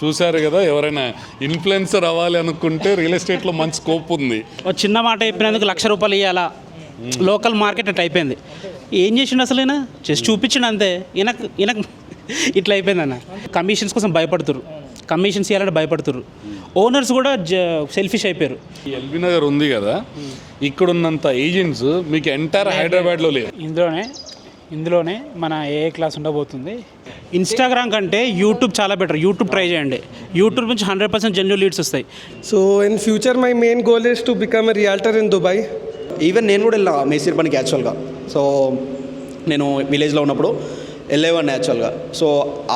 చూశారు కదా, ఎవరైనా ఇన్ఫ్లుయెన్సర్ అవ్వాలి అనుకుంటే రియల్ ఎస్టేట్లో మంచి స్కోప్ ఉంది. ఒక చిన్న మాట చెప్పినందుకు ₹1,00,000 ఇవ్వాలా, లోకల్ మార్కెట్ అట్లా అయిపోయింది. ఏం చేసిండు అసలు ఈయన? జస్ట్ చూపించిండు అంతే. ఈయనకు ఇట్లా అయిపోయింది అన్న. కమిషన్స్ కోసం భయపడుతురు, కమిషన్స్ ఇవ్వాలంటే భయపడుతురు. ఓనర్స్ కూడా సెల్ఫిష్ అయిపోయారు. ఎల్బీ నగర్ ఉంది కదా, ఇక్కడ ఉన్నంత ఏజెంట్స్ మీకు ఎంటైర్ హైదరాబాద్లో లేవు. ఇందులోనే మన ఏ క్లాస్ ఉండబోతుంది. ఇన్స్టాగ్రామ్ కంటే యూట్యూబ్ చాలా బెటర్. యూట్యూబ్ ట్రై చేయండి. యూట్యూబ్ నుంచి 100% జెన్యూన్ లీడ్స్ వస్తాయి. So in future my main goal is to become a realtor in Dubai. Even నేను కూడా వెళ్ళా మేసీర్ పనికి యాక్చువల్గా. సో నేను విలేజ్లో ఉన్నప్పుడు వెళ్ళేవాడిని యాక్చువల్గా. సో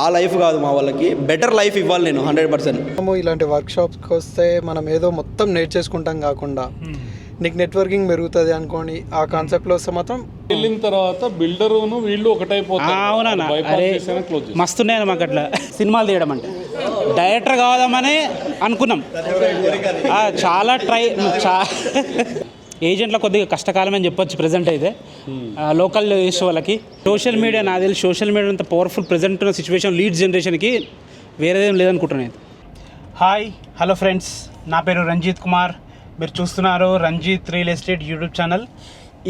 ఆ లైఫ్ కాదు మా వాళ్ళకి, బెటర్ లైఫ్ ఇవ్వాలి నేను 100%. మనము ఇలాంటి వర్క్షాప్స్కి వస్తే మనం ఏదో మొత్తం నేర్చేసుకుంటాం కాకుండా నీకు నెట్వర్కింగ్ పెరుగుతుంది అనుకోండి. ఆ కాన్సెప్ట్లో వస్తే మాత్రం వెళ్ళిన తర్వాత బిల్డర్ను వీళ్ళు ఒకటైపోతారు. అవునా? అరే మస్తున్నాయి మాకు అట్లా సినిమాలు తీయడం అంటే. డైరెక్టర్ కావదామని అనుకున్నాం. చాలా ఏజెంట్లో కొద్దిగా కష్టకాలం అని చెప్పొచ్చు ప్రజెంట్ అయితే లోకల్ చేసే వాళ్ళకి. సోషల్ మీడియా నాకు తెలిసి సోషల్ మీడియా అంత పవర్ఫుల్ ప్రజెంట్ ఉన్న సిచ్యువేషన్ లీడ్ జనరేషన్కి వేరేదేం లేదనుకుంటున్నాను. హాయ్, హలో ఫ్రెండ్స్, నా పేరు రంజిత్ కుమార్. మీరు చూస్తున్నారు Ranjith real estate YouTube channel.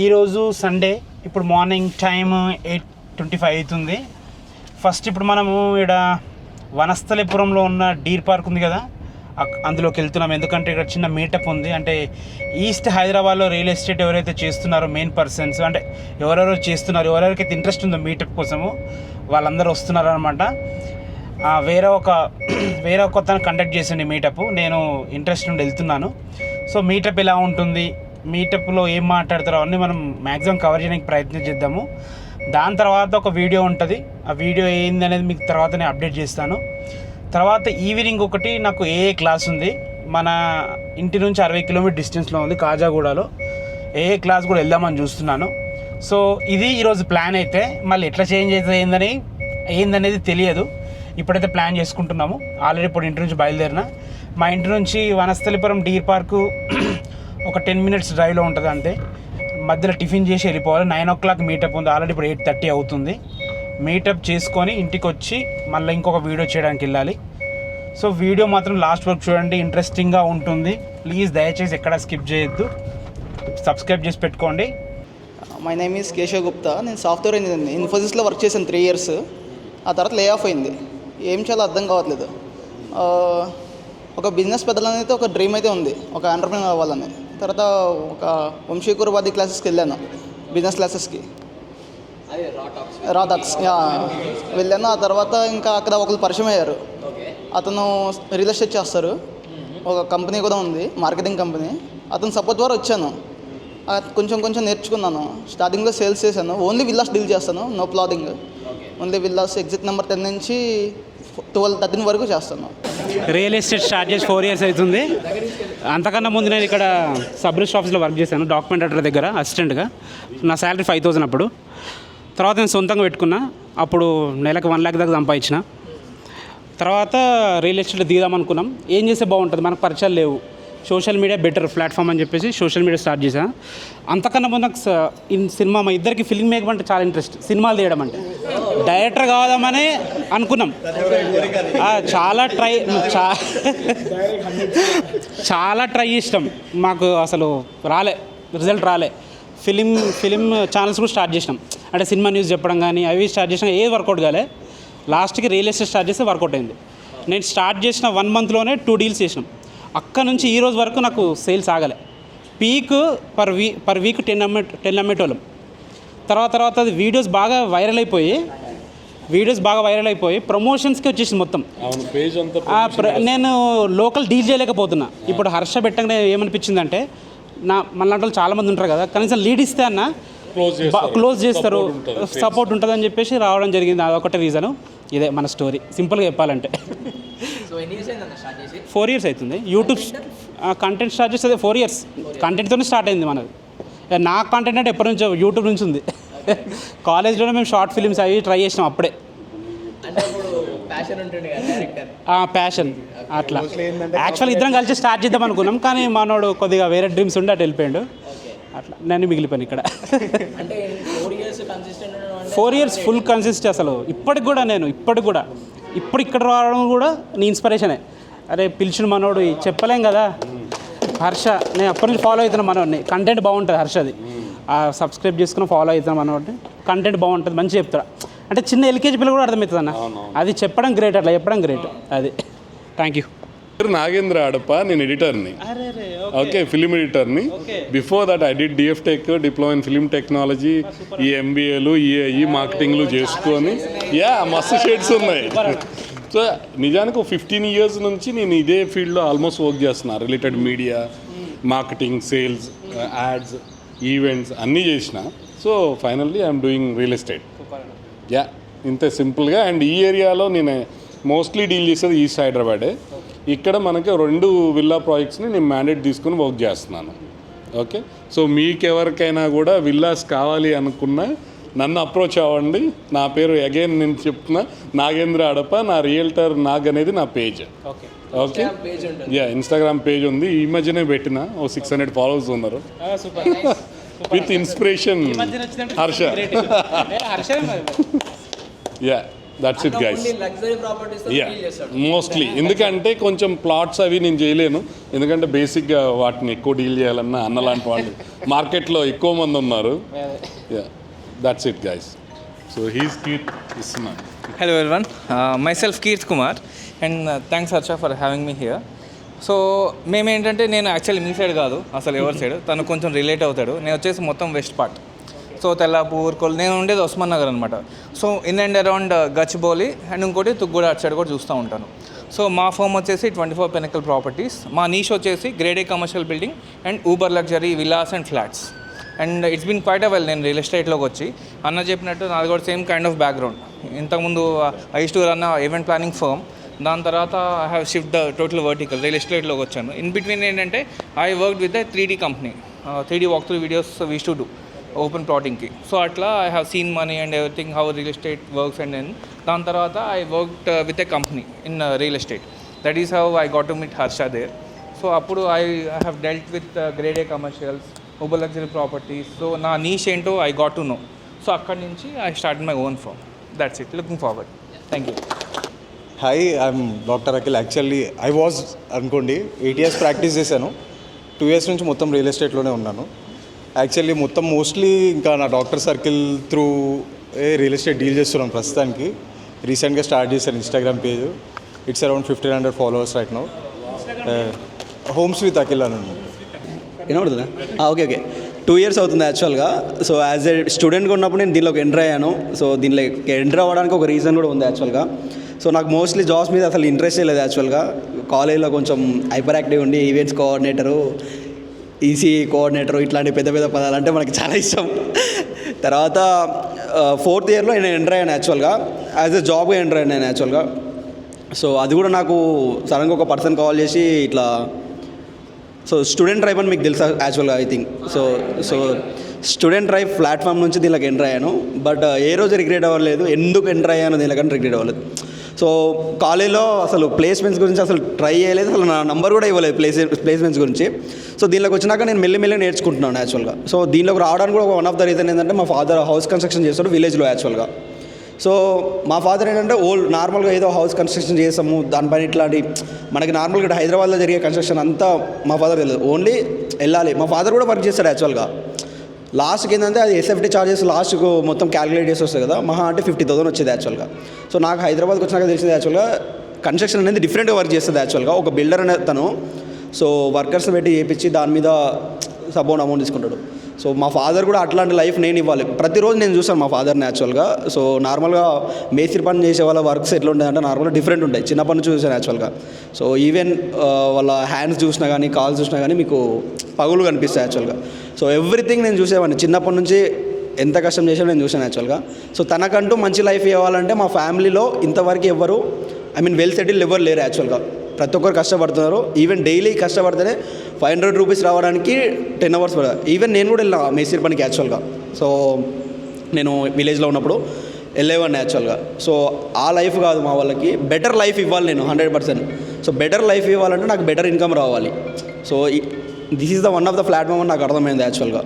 ఈరోజు సండే, ఇప్పుడు మార్నింగ్ టైం 8:25 అవుతుంది. ఫస్ట్ ఇప్పుడు మనము ఇక్కడ వనస్థలిపురంలో ఉన్న డీర్ పార్క్ ఉంది కదా, అందులోకి వెళ్తున్నాం. ఎందుకంటే ఇక్కడ చిన్న మీటప్ ఉంది. అంటే ఈస్ట్ హైదరాబాద్లో రియల్ ఎస్టేట్ ఎవరైతే చేస్తున్నారో మెయిన్ పర్సన్స్, అంటే ఎవరెవరో చేస్తున్నారు, ఎవరెవరికైతే ఇంట్రెస్ట్ ఉందో మీటప్ కోసము వాళ్ళందరూ వస్తున్నారు అనమాట. వేరే ఒక తను కండక్ట్ చేసింది మీటప్. నేను ఇంట్రెస్ట్ నుండి వెళ్తున్నాను. సో మీటప్ ఎలా ఉంటుంది, మీటప్లో ఏం మాట్లాడతారో అన్నీ మనం మ్యాక్సిమం కవర్ చేయడానికి ప్రయత్నం చేద్దాము. దాని తర్వాత ఒక వీడియో ఉంటుంది. ఆ వీడియో ఏందనేది మీకు తర్వాత నేను అప్డేట్ చేస్తాను. తర్వాత ఈవినింగ్ ఒకటి నాకు క్లాస్ ఉంది. మన ఇంటి నుంచి 60 కిలోమీటర్ డిస్టెన్స్లో ఉంది, కాజాగూడలో. క్లాస్ కూడా వెళ్దామని చూస్తున్నాను. సో ఇది ఈరోజు ప్లాన్. అయితే మళ్ళీ ఎట్లా చేంజ్ అవుతుంది ఏందనేది తెలియదు. ఇప్పుడైతే ప్లాన్ చేసుకుంటున్నాము. ఆల్రెడీ ఇప్పుడు ఇంటి నుంచి బయలుదేరిన. మా ఇంటి నుంచి వనస్థలిపురం డీర్ పార్కు ఒక 10 మినిట్స్ డ్రైవ్లో ఉంటుంది అంతే. మధ్యలో టిఫిన్ చేసి వెళ్ళిపోవాలి. 9 o'clock మీటప్ ఉంది. ఆల్రెడీ ఇప్పుడు 8:30 అవుతుంది. మీటప్ చేసుకొని ఇంటికి వచ్చి మళ్ళీ ఇంకొక వీడియో చేయడానికి వెళ్ళాలి. సో వీడియో మాత్రం లాస్ట్ వరకు చూడండి, ఇంట్రెస్టింగ్గా ఉంటుంది. ప్లీజ్ దయచేసి ఎక్కడ స్కిప్ చేయొద్దు, సబ్స్క్రైబ్ చేసి పెట్టుకోండి. My name is Keshav Gupta. నేను సాఫ్ట్వేర్ ఇంజనీర్ ఇన్ఫోసిస్లో వర్క్ చేశాను 3 years. ఆ తర్వాత లే ఆఫ్ అయింది. ఏం చేయాలో అర్థం కావట్లేదు. ఒక బిజినెస్ పెద్దలనైతే ఒక డ్రీమ్ అయితే ఉంది, ఒక ఎంటర్ప్రెన్యూర్ అవ్వాలని. తర్వాత ఒక వంశీకురవాది క్లాసెస్కి వెళ్ళాను, బిజినెస్ క్లాసెస్కి, రాటాక్స్ వెళ్ళాను. ఆ తర్వాత ఇంకా అక్కడ ఒకరు పరిచయం అయ్యారు. అతను రియల్ ఎస్టేట్ చేస్తారు, ఒక కంపెనీ కూడా ఉంది, మార్కెటింగ్ కంపెనీ. అతను సపోర్ట్ ద్వారా వచ్చాను. కొంచెం నేర్చుకున్నాను. స్టార్టింగ్లో సేల్స్ చేశాను. ఓన్లీ విల్లాస్ డీల్ చేస్తాను, no plotting. Only villas exit number 10 నుంచి 12-13 వరకు చేస్తాను. రియల్ ఎస్టేట్ స్టార్ట్ చేసి 4 years అవుతుంది. అంతకన్నా ముందు నేను ఇక్కడ సబ్ రిజిస్టర్ ఆఫీస్లో వర్క్ చేశాను, డాక్యుమెంట్ అటర్ దగ్గర అసిస్టెంట్గా. నా శాలరీ 5,000 అప్పుడు. తర్వాత నేను సొంతంగా పెట్టుకున్నా. అప్పుడు నెలకు 1 lakh దాకా సంపాదించిన. తర్వాత రియల్ ఎస్టేట్ దిగుదామనుకున్నాం. ఏం చేస్తే బాగుంటుంది, మనకు పరిచయాలు లేవు. సోషల్ మీడియా బెటర్ ప్లాట్ఫామ్ అని చెప్పేసి సోషల్ మీడియా స్టార్ట్ చేశాను. అంతకన్నా ముందు నాకు సినిమా, మా ఇద్దరికి ఫిల్మ్ మేకర్ అంటే చాలా ఇంట్రెస్ట్. సినిమాలు తీయడం అంటే డైరెక్టర్ కావదామని అనుకున్నాం. చాలా ట్రై చేసినాం. మాకు అసలు రిజల్ట్ రాలే. ఫిలిం ఛానల్స్ కూడా స్టార్ట్ చేసినాం. అంటే సినిమా న్యూస్ చెప్పడం కానీ అవి స్టార్ట్ చేసినా ఏది వర్కౌట్ కాలే. లాస్ట్కి రియల్ ఎస్టేట్ స్టార్ట్ చేస్తే వర్కౌట్ అయింది. నేను స్టార్ట్ చేసిన 1 monthలోనే 2 deals చేసినాం. అక్కడ నుంచి ఈ రోజు వరకు నాకు సేల్స్ ఆగలే. పీక్ పర్ వీక్ 10 అమ్మేటోళ్ళం. తర్వాత అది వీడియోస్ బాగా వైరల్ అయిపోయి ప్రమోషన్స్కి వచ్చేసింది మొత్తం. నేను లోకల్ డీల్ చేయలేకపోతున్నా. ఇప్పుడు హర్ష పెట్టగానే ఏమనిపించిందంటే, మనలాంటి వాళ్ళు చాలామంది ఉంటారు కదా, కనీసం లీడ్ ఇస్తే అన్న క్లోజ్ చేస్తారు, సపోర్ట్ ఉంటుంది అని చెప్పేసి రావడం జరిగింది. అదొకటే రీజను. ఇదే మన స్టోరీ, సింపుల్గా చెప్పాలంటే. 4 years అవుతుంది. యూట్యూబ్ కంటెంట్ స్టార్ట్ చేస్తే 4 years కంటెంట్తోనే స్టార్ట్ అయింది మనది. నా కంటెంట్ అంటే ఎప్పటి నుంచో యూట్యూబ్ నుంచి ఉంది. కాలేజ్లోనే మేము షార్ట్ ఫిలిమ్స్ అవి ట్రై చేసినాం అప్పుడే. ప్యాషన్ అట్లా. యాక్చువల్ ఇద్దరం కలిసి స్టార్ట్ చేద్దాం అనుకున్నాం, కానీ మనోడు కొద్దిగా వేరే డ్రీమ్స్ ఉండి అటు వెళ్ళిపోయాడు. అట్లా నేను మిగిలిపోయాను ఇక్కడ. 4 years ఫుల్ కన్సిస్ట్. అసలు ఇప్పటికి కూడా ఇప్పుడు ఇక్కడ రావడం కూడా నీ ఇన్స్పిరేషనే. అరే పిలిచిన మనోడు చెప్పలేం కదా. హర్ష నేను అప్పటి నుంచి ఫాలో అవుతున్నా మనోడిని. కంటెంట్ బాగుంటుంది హర్షది. సబ్స్క్రైబ్ చేసుకుని ఫాలో అవుతాను మనోడిని. కంటెంట్ బాగుంటుంది, మంచిగా చెప్తాడు. అంటే చిన్న ఎల్కేజీ పిల్లలు కూడా అర్థమవుతుంది అన్న. అది చెప్పడం గ్రేట్, అట్లా చెప్పడం గ్రేట్. అది థ్యాంక్ యూ. నాగేంద్ర అడప, నేను ఎడిటర్ని. ఓకే, ఫిలిం ఎడిటర్ని. Before that I did DF tech, diploma in film technology. ఈ ఎంబీఏలు, ఈ మార్కెటింగ్లు చేసుకొని మస్తు షేడ్స్ ఉన్నాయి. సో నిజానికి 15 years నుంచి నేను ఇదే ఫీల్డ్లో ఆల్మోస్ట్ వర్క్ చేస్తున్నా. Related media, marketing, sales, ads, events అన్నీ చేసిన. So finally I'm doing real estate. ఇంతే సింపుల్గా. అండ్ ఈ ఏరియాలో నేను మోస్ట్లీ డీల్ చేసేది ఈస్ట్ హైదరాబాదే. ఇక్కడ మనకి 2 విల్లా ప్రాజెక్ట్స్ని నేను మ్యాండేట్ తీసుకుని వర్క్ చేస్తున్నాను. ఓకే, సో మీకు ఎవరికైనా కూడా విల్లాస్ కావాలి అనుకున్నా నన్ను అప్రోచ్ అవ్వండి. నా పేరు అగైన్ నేను చెప్తున్నా, నాగేంద్ర అడప. నా రియల్టర్ నాగ్ అనేది నా పేజ్. ఓకే, ఇన్స్టాగ్రామ్ పేజ్ ఉంది. ఈ మధ్యనే పెట్టిన 600 followers ఉన్నారు. With inspiration Harsha. That's it guys. Mostly ఎందుకంటే కొంచెం ప్లాట్స్ అవి నేను చేయలేను. ఎందుకంటే బేసిక్గా వాటిని ఎక్కువ డీల్ చేయాలన్నా అన్న లాంటి వాళ్ళు మార్కెట్లో ఎక్కువ మంది ఉన్నారు. That's it guys. సో హీస్ కీర్త్ ఇస్తున్నా. Hello everyone, myself Keerth Kumar and thanks Harsha for having me here. So మేమేంటంటే నేను యాక్చువల్లీ మీ సైడ్ కాదు, అసలు ఎవరి సైడ్ తను కొంచెం రిలేట్ అవుతాడు. నేను వచ్చేసి మొత్తం వెస్ట్ పార్ట్. సో తెల్లాపూర్, నేను ఉండేది ఉస్మాన్ నగర్ అనమాట. So in and around Gachibowli and ఇంకోటి తుగ్గూడ అటు సైడ్ కూడా చూస్తూ ఉంటాను. సో మా ఫర్మ్ వచ్చేసి 24 Pinnacle Properties. మా నీష్ వచ్చేసి grade A commercial building and uber luxury villas and flats. And it's been quite well నేను రియల్ ఎస్టేట్లోకి వచ్చి. అన్న చెప్పినట్టు నాది కూడా సేమ్ కైండ్ ఆఫ్ బ్యాక్గ్రౌండ్. ఇంతకుముందు I used to run event planning firm. దాని తర్వాత I have shift total vertical real ఎస్టేట్లోకి వచ్చాను. ఇన్ బిట్వీన్ ఏంటంటే I worked with the 3D company. 3D walk through videos we used to do open ప్లాటింగ్కి. So అట్లా I have seen money and everything how real estate works. And then దాని తర్వాత I worked with a company in real estate. That is how I got to meet Harsha there. So అప్పుడు I have dealt with grade A commercials, uber luxury properties. So నా niche ఏంటో I got to know. So అక్కడి నుంచి I start my own firm. That's it. Looking forward. Thank you. Hi, I'm doctor Akhil. Actually I was అనుకోండి 8 years practice చేశాను. 2 years నుంచి మొత్తం real ఎస్టేట్లోనే ఉన్నాను. Actually మొత్తం మోస్ట్లీ ఇంకా నా doctor circle through real estate deal చేస్తున్నాను ప్రస్తుతానికి. రీసెంట్గా స్టార్ట్ చేశాను Instagram page. It's around 1500 followers right now. Homes with Akhil అని ఉంది. వినబడుతుందా? ఓకే 2 years అవుతుంది యాక్చువల్గా. సో యాజ్ ఏ స్టూడెంట్గా ఉన్నప్పుడు నేను దీనిలోకి ఎంటర్ అయ్యాను. సో దీనిలోకి ఎంటర్ అవ్వడానికి ఒక రీజన్ కూడా ఉంది యాక్చువల్గా. సో నాకు మోస్ట్లీ జాబ్స్ మీద అసలు ఇంట్రెస్టే లేదు యాక్చువల్గా. కాలేజ్లో కొంచెం హైపర్ యాక్టివ్ ఉండి ఈవెంట్స్ కోఆర్డినేటరు, ఈసీ కోఆర్డినేటరు ఇట్లాంటి పెద్ద పెద్ద పదాలు అంటే మనకి చాలా ఇష్టం. తర్వాత 4th yearలో నేను ఎంటర్ అయ్యాను యాక్చువల్గా. యాజ్ ఎ జాబ్గా ఎంటర్ అయ్యాను నేను యాక్చువల్గా. సో అది కూడా నాకు సడన్గా ఒక పర్సన్ కాల్ చేసి ఇట్లా, సో స్టూడెంట్ డ్రైవ్ అని మీకు తెలుసా యాక్చువల్గా I think. So student drive platform నుంచి దీనికి ఎంటర్ అయ్యాను. బట్ ఏ రోజు రిగ్రెట్ అవ్వలేదు. ఎందుకు ఎంటర్ అయ్యాను దీనికని రిగ్రెట్ అవ్వలేదు. సో కాలేజ్లో అసలు ప్లేస్మెంట్స్ గురించి అసలు ట్రై చేయలేదు, అసలు నా నంబర్ కూడా ఇవ్వలేదు ప్లేస్మెంట్స్ గురించి. సో దీనిలోకి వచ్చినాక నేను మెల్లి నేర్చుకుంటున్నాను యాక్చువల్గా. సో దీనిలోకి రావడానికి కూడా వన్ ఆఫ్ ద రీజన్ ఏంటంటే మా ఫాదర్ హౌస్ కన్స్ట్రక్షన్ చేస్తాడు విలేజ్లో యాక్చువల్గా. సో మా ఫాదర్ ఏంటంటే నార్మల్గా ఏదో హౌస్ కన్స్ట్రక్షన్ చేస్తాము దానిపైన ఇట్లాంటి మనకి నార్మల్గా హైదరాబాద్లో జరిగే కన్స్ట్రక్షన్ అంతా మా ఫాదర్ తెలియదు. ఓన్లీ వెళ్ళాలి. మా ఫాదర్ కూడా వర్క్ చేస్తాడు యాక్చువల్గా. లాస్ట్కి ఏంటంటే అది ఎస్ఎఫ్టీ చార్జెస్ లాస్ట్కు మొత్తం క్యాలిక్యులేట్ చేసి వస్తుంది కదా, మహా అంటే 50,000 వచ్చేది యాక్చువల్గా. సో నాకు హైదరాబాద్కి వచ్చినాక తెలిసింది యాక్చువల్గా కన్స్ట్రక్షన్ అనేది డిఫరెంట్గా వర్క్ చేస్తుంది యాక్చువల్గా. ఒక బిల్డర్ అనే తను సో వర్కర్స్ని పెట్టి చేయించి దాని మీద సపోర్ట్ అమౌంట్ తీసుకుంటాడు. సో మా ఫాదర్ కూడా అట్లాంటి లైఫ్ నేను ఇవ్వాలి. ప్రతిరోజు నేను చూసాను మా ఫాదర్ని యాక్చువల్గా. సో నార్మల్గా మేస్త్రి పని చేసే వాళ్ళ వర్క్స్ ఎట్లా ఉంటాయంటే నార్మల్గా డిఫరెంట్ ఉంటాయి. చిన్నప్పటి నుంచి చూసాను యాక్చువల్గా. సో ఈవెన్ వాళ్ళ హ్యాండ్స్ చూసినా కానీ కాల్స్ చూసినా కానీ మీకు పగులు కనిపిస్తాయి యాక్చువల్గా. సో ఎవ్రీథింగ్ నేను చూసేవాడిని చిన్నప్పటి నుంచి. ఎంత కష్టం చేసాడో నేను చూసాను యాక్చువల్గా. సో తనకంటూ మంచి లైఫ్ ఇవ్వాలంటే మా ఫ్యామిలీలో ఇంతవరకు ఎవ్వరు వెల్ సెటిల్ ఎవరు లేరు యాక్చువల్గా. ప్రతి ఒక్కరు కష్టపడుతున్నారు. ఈవెన్ డైలీ కష్టపడితేనే 500 రూపీస్ రావడానికి 10 hours పడదు. ఈవెన్ నేను కూడా వెళ్ళినా మేస్త్రి పనికి యాక్చువల్గా. సో నేను విలేజ్లో ఉన్నప్పుడు వెళ్ళేవాడిని యాక్చువల్గా. సో ఆ లైఫ్ కాదు మా వాళ్ళకి, బెటర్ లైఫ్ ఇవ్వాలి నేను 100%. సో బెటర్ లైఫ్ ఇవ్వాలంటే నాకు బెటర్ ఇన్కమ్ రావాలి. So this is the one of the platform అని నాకు అర్థమైంది యాక్చువల్గా.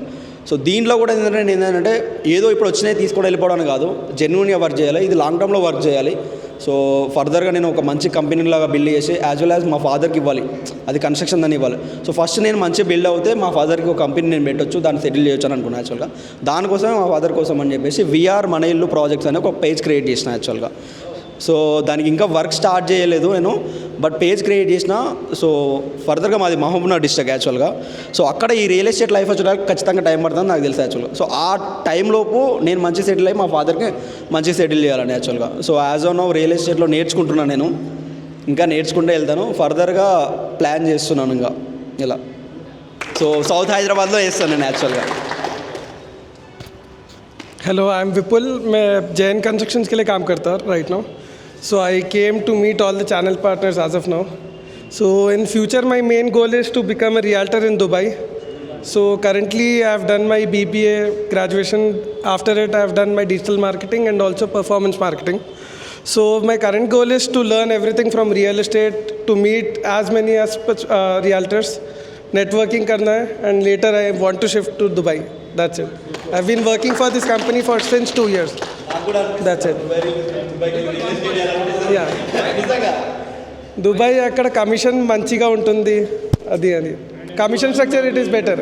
సో దీంట్లో కూడా ఏంటంటే ఏదో ఇప్పుడు వచ్చినాయి తీసుకొని వెళ్ళిపోవడానికి కాదు, జెన్యూన్గా వర్క్ చేయాలి. ఇది లాంగ్ టర్మ్లో వర్క్ చేయాలి. సో ఫర్దర్గా నేను ఒక మంచి కంపెనీలాగా బిల్డ్ చేసి యాజ్ వెల్ యాజ్ మా ఫాదర్కి ఇవ్వాలి, అది కన్స్ట్రక్షన్ దాన్ని ఇవ్వాలి. సో ఫస్ట్ నేను మంచిగా బిల్డ్ అవుతే మా ఫాదర్కి ఒక కంపెనీ నేను పెట్టొచ్చు, దాన్ని సెటిల్ చేయొచ్చు అని అనుకున్నాను యాక్చువల్గా. దానికోసమే మా ఫాదర్ కోసం అని చెప్పేసి విఆర్ మన ఇల్లు ప్రాజెక్ట్స్ అనే ఒక పేజ్ క్రియేట్ చేసిన యాక్చువల్గా. సో దానికి ఇంకా వర్క్ స్టార్ట్ చేయలేదు నేను, బట్ పేజ్ క్రియేట్ చేసిన. సో ఫర్దర్గా మాది మహబూబ్నగర్ డిస్ట్రిక్ట్ యాక్చువల్గా. సో అక్కడ ఈ రియల్ ఎస్టేట్ లైఫ్ వచ్చేటప్పుడు ఖచ్చితంగా టైం పడుతుంది నాకు తెలుసు యాక్చువల్గా. సో ఆ టైంలోపు నేను మంచి సెటిల్ అయ్యి మా ఫాదర్కి మంచి సెటిల్ చేయాలని యాక్చువల్గా. So as on now real ఎస్టేట్లో నేర్చుకుంటున్నాను నేను, ఇంకా నేర్చుకుంటూ వెళ్తాను. ఫర్దర్గా ప్లాన్ చేస్తున్నాను ఇంకా ఇలా. సో సౌత్ హైదరాబాద్లో చేస్తాను నేను యాక్చువల్గా. Hello I am Vipul. मैं जैन कंस्ट्रक्शंस के लिए काम करता हूँ right now. So I came to meet all the channel partners as of now. So in future my main goal is to become a realtor in Dubai. So currently I have done my BBA graduation. After it I have done my digital marketing and also performance marketing. So my current goal is to learn everything from real estate, to meet as many as realtors, networking karna hai, and later I want to shift to Dubai. That's it. I've been working for this company for since 2 years. That's it. Yeah. Dubai అక్కడ commission మంచిగా ఉంటుంది, అది అది commission structure it is better.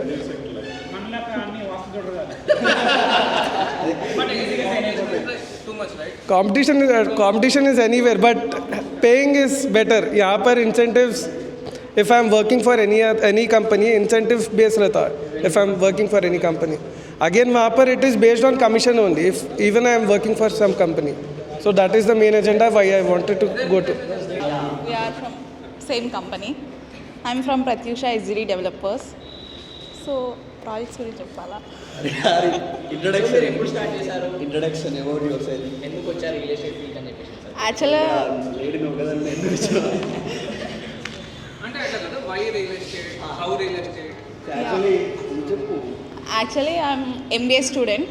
competition is anywhere, but paying is better. यहाँ पर incentives, if I am working for any company, incentive based रहता है. If I am working for any company, again वहाँ पर it is based on commission only. If even I am working for some company, so that is the main agenda why I wanted to go to. We are from same company. I'm from Pratyusha SGD Developers. So projects గురించి చెప్పాలా? Introduction ఎప్పుడు start చేశారు? Introduction ఎవరు your ఎందుకు వచ్చారు real estate field అని చెప్పేసి? యాక్చువల్గా లేడీ నువ్వు కదా ఎందుకు వచ్చావు అంటే అట్లా కదా, why real estate, how real estate. Actually I'm MBA student.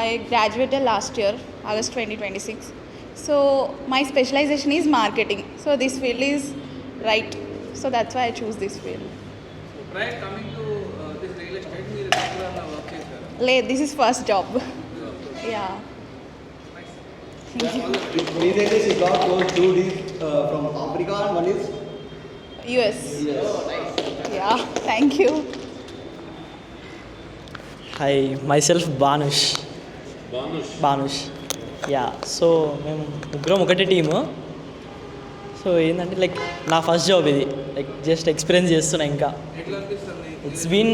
I graduated last year, August 2026. So my specialization is marketing. So this field is right. So that's why I choose this field. Prior coming to this real estate, మీరు ఎక్కడ work చేశారు? Late, this is first job. Yeah. Recently she got those two deals from Africa and one is US. Yeah, thank you. Hi myself Banush. Yeah. So మేము ముగ్గురం ఒకటే team. So ఏంటంటే like నా first job ఇది, like just experience చేస్తున్నా. ఇంకా it's been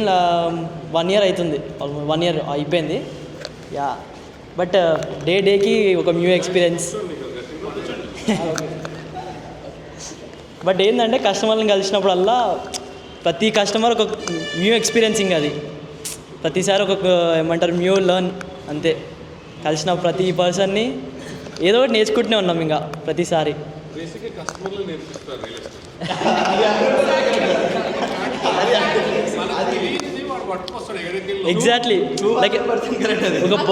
1 year అవుతుంది, almost 1 year అయిపోయింది. యా, బట్ డేకి ఒక న్యూ ఎక్స్పీరియన్స్. బట్ ఏంటంటే కస్టమర్ని కలిసినప్పుడల్లా ప్రతి కస్టమర్ ఒక న్యూ ఎక్స్పీరియన్సింగ్, అది ప్రతిసారి ఒక ఏమంటారు న్యూ లర్న్ అంతే. కలిసిన ప్రతి పర్సన్ని ఏదో ఒకటి నేర్చుకుంటూనే ఉన్నాం ఇంకా ప్రతిసారి. ఎగ్జాక్ట్లీ లైక్ ఒక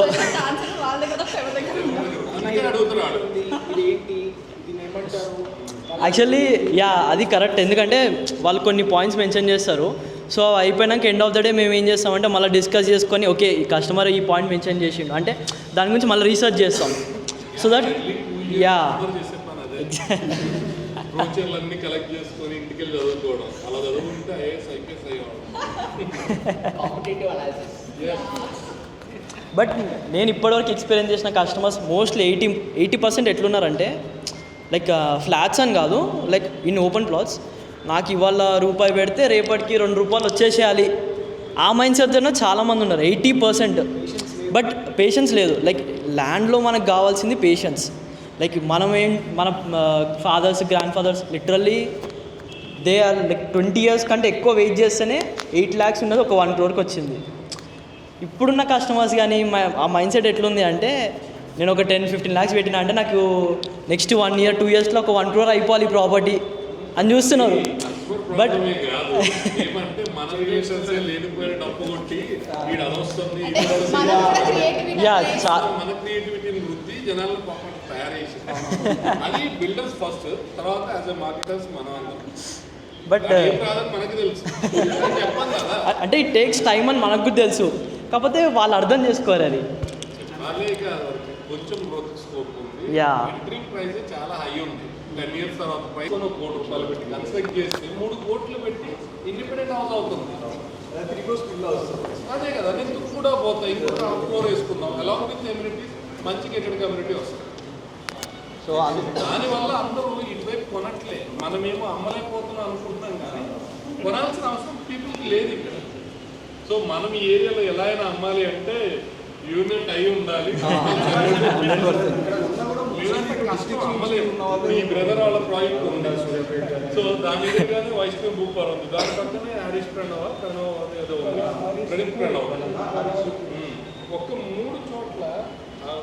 యాక్చువల్లీ యా అది కరెక్ట్. ఎందుకంటే వాళ్ళు కొన్ని పాయింట్స్ మెన్షన్ చేస్తారు. సో అయిపోయినాక ఎండ్ ఆఫ్ ద డే మేము ఏం చేస్తామంటే మళ్ళీ డిస్కస్ చేసుకొని ఓకే ఈ కస్టమర్ ఈ పాయింట్ మెన్షన్ చేసిండు అంటే దాని గురించి మళ్ళీ రీసెర్చ్ చేస్తాం. సో దట్ యా కలెక్ట్ చేసుకొని ఇంటికి వెళ్ళి చదువుకోవడం, అలా చదువుకుంటే బట్ నేను ఇప్పటివరకు ఎక్స్పీరియన్స్ చేసిన కస్టమర్స్ మోస్ట్లీ 80% ఎట్లున్నారంటే లైక్ ఫ్లాట్స్ అని కాదు, లైక్ ఇన్ ఓపెన్ ప్లాట్స్. నాకు ఇవాళ రూపాయి పెడితే రేపటికి 2 రూపాయలు వచ్చేసేయాలి, ఆ మైండ్ సెట్తో చాలామంది ఉన్నారు 80%. బట్ పేషెన్స్ లేదు. లైక్ ల్యాండ్లో మనకు కావాల్సింది పేషెన్స్. లైక్ మన fathers grand fathers literally they are like 20 years కంటే ఎక్కువ వెయిట్ చేస్తేనే 8 lakhs ఉన్నది ఒక 1 crore వచ్చింది. ఇప్పుడున్న కస్టమర్స్ కానీ ఆ మైండ్ సెట్ ఎట్లుంది అంటే నేను ఒక 10-15 lakhs పెట్టినా అంటే నాకు నెక్స్ట్ 1 year 2 yearsలో ఒక 1 crore అయిపోవాలి ప్రాపర్టీ అని చూస్తున్నారు. బట్ యా బట్ అంటే ఇట్ టేక్స్ టైమ్ అని మనకు కూడా తెలుసు, కాకపోతే వాళ్ళు అర్థం చేసుకోరు అది. కొంచెం గ్రోత్ స్కోప్ ఉంది. Yeah. ఎంట్రింగ్ ప్రైస్ చాలా హై ఉంది. 10 years తర్వాత ప్రైస్ ₹1 కోటి పెట్టి కన్స్ట్రక్ట్ చేస్తే 3 కోట్లు పెట్టి ఇండిపెండెంట్ హౌస్ అవుతుంది. అదే కదా, ఎందుకు కూడా పోతాయి, ఇంకొక ఫ్లోర్ వేసుకుందాం, అలాంగ్ విత్ ఎమ్యూనిటీస్, మంచి గేటెడ్ కమ్యూనిటీ వస్తుంది. సో దానివల్ల అందరూ ఇటువైపు కొనట్లే, మనమేమో అమ్మలేకపోతున్నాం అనుకుంటున్నాం కానీ కొనాల్సిన అవసరం పీపుల్కి లేదు ఇక్కడ. సో మనం ఈ ఏరియాలో ఎలా అయినా అమ్మాలి అంటే యూనిట్ అయి ఉండాలి. ఈ బ్రదర్ వాళ్ళ ప్రాజెక్ట్ ఉంది, సో దాని దగ్గరగానే వైష్ణవ్ భూపాల్ ఉంది, దాని పక్కనే హరీష్ ప్రణవ్ ఏదో ప్రదీప్ ప్రణవ్. ఒక 3 చోట్ల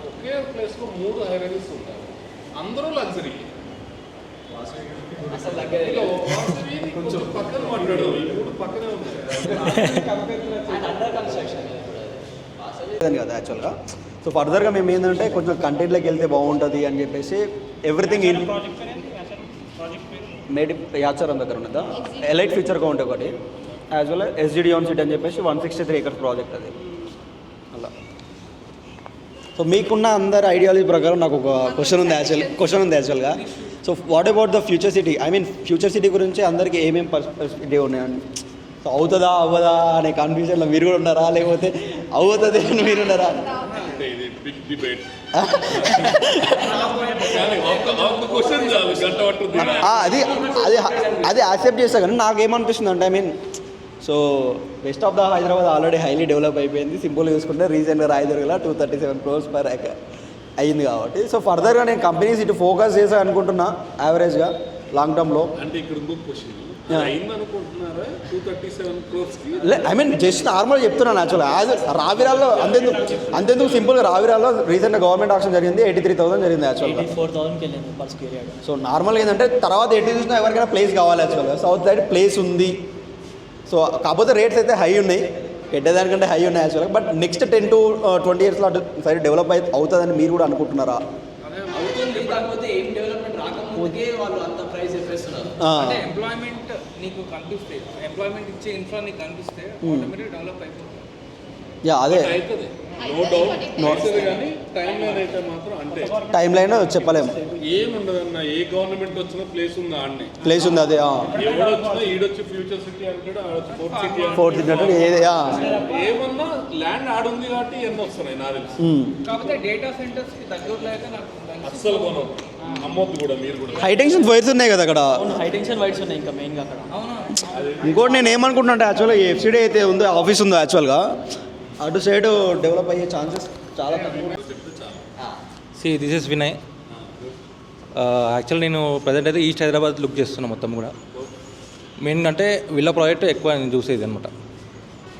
ఒకే ప్లేస్లో 3 హైవేస్ ఉంటాయి, అందరూ లగ్జరీ. కొంచెం పక్కన మాట్లాడు, ఈ 3 పక్కనే ఉన్నాయి కదా యాక్చువల్గా. సో ఫర్దర్గా మేము ఏంటంటే కొంచెం కంటెంట్లోకి వెళ్తే బాగుంటుంది అని చెప్పేసి ఎవ్రీథింగ్ ఇన్ మేడి యాచారం దగ్గర ఉన్నదా ఎలైట్ ఫ్యూచర్ కౌంట్ ఒకటి, as well SGD on city అని చెప్పేసి 163 acres ప్రాజెక్ట్ అది అలా. సో మీకున్న అందరి ఐడియాలజీ ప్రకారం నాకు ఒక క్వశ్చన్ ఉంది యాక్చువల్గా. So what about the future city? I mean future city గురించి అందరికీ ఏమేమి పర్స్పెక్టివ్ ఉన్నాయని, సో అవుతుందా అవ్వదా అనే కన్ఫ్యూజన్లో మీరు కూడా ఉన్నారా, లేకపోతే అవుతుంది అని మీరు ఉన్నారా? ఇది బిగ్ డిబేట్. అది అది అది యాక్సెప్ట్ చేస్తా, కానీ నాకు ఏమనిపిస్తుంది అంటే, I mean so west of the Hyderabad already highly develop అయిపోయింది. సింపుల్గా చూసుకుంటే రీసెంట్గా రాయదుర్గలో 237 crores per acre అయింది కాబట్టి, సో ఫర్దర్గా నేను కంపెనీస్ ఇటు ఫోకస్ చేసా అనుకుంటున్నా యావరేజ్గా లాంగ్ టర్మ్లో. అంటే ఇక్కడ ఇంకొక క్వశ్చన్ అయిందనుకుంటున్నారా 237 crores? ఐ మీన్ జస్ట్ నార్మల్గా చెప్తున్నాను యాక్చువల్గా. యాజ్ రావిరాల్లో అంతెందుకు సింపుల్గా రావిరాల్లో రీసెంట్గా గవర్నమెంట్ ఆక్షన్ జరిగింది, 83,000 జరిగింది యాక్చువల్గా. 84,000కి వెళ్ళింది పర్ స్క్వేర్ యార్డ్. సో నార్మల్గా ఏంటంటే తర్వాత ఎటు చూసినా ఎవరికైనా ప్లేస్ కావాలి యాక్చువల్గా. సౌత్ సైడ్ ప్లేస్ ఉంది, సో కాకపోతే రేట్స్ అయితే హై ఉన్నాయి, పెట్టేదానికంటే హై ఉన్నాయి యాక్చువల్గా. బట్ నెక్స్ట్ 10 to 20 yearsలో అటు సైడ్ డెవలప్ అవుతుందని మీరు కూడా అనుకుంటున్నారా? కాకపోతే ఏం డెవలప్మెంట్ రాకముందుకే వాళ్ళు అంత ప్రైస్ చెప్పేస్తున్నారు. అంటే ఎంప్లాయ్మెంట్ నీకు కనిపిస్తే, ఎంప్లాయ్మెంట్ ఇచ్చే ఇన్ఫ్రా నీకు కనిపిస్తే ఆటోమేటిక్ డెవలప్ అయిపోతుంది. యా అదే అవుతుంది, నో డౌట్ అవుతుంది, కానీ టైం లైన్ అయితే మాత్రం అంటే టైం లైన్ చెప్పలేము. ఏముండదన్న, ఏ గవర్నమెంట్ వచ్చినా ప్లేస్ ఉంది ఆడనే, ప్లేస్ ఉంది అదే. ఎవడొచ్చినా ఈడొచ్చి ఫ్యూచర్ సిటీ అంటాడు, ఆడొచ్చి ఫోర్త్ సిటీ అంటే ఏమన్నా ల్యాండ్ ఆడుంది కాబట్టి ఎన్ని వస్తున్నాయి నాకు తెలుసు. కాకపోతే డేటా సెంటర్స్ కి దగ్గరలో అయితే నాకు అస్సలు కొనం, అమ్మొద్దు కూడా. మీరు కూడా హై టెన్షన్ వైర్స్ ఉన్నాయి కదా అక్కడ, హై టెన్షన్ వైర్స్ ఉన్నాయి ఇంకా మెయిన్గా అక్కడ. ఇంకోటి నేను ఏమనుకుంటున్నా అంటే, యాక్చువల్గా ఎఫ్సిడి అయితే ఉందో ఆఫీస్ ఉందో యాక్చువల్గా అటు సైడ్ డెవలప్ అయ్యే ఛాన్సెస్ చాలా దిస్ ఇస్ వినయ్. యాక్చువల్ నేను ప్రజెంట్ అయితే ఈస్ట్ హైదరాబాద్ లుక్ చేస్తున్నా మొత్తం కూడా. మెయిన్ అంటే విల్లా ప్రాజెక్ట్ ఎక్కువ నేను చూసేది అనమాట.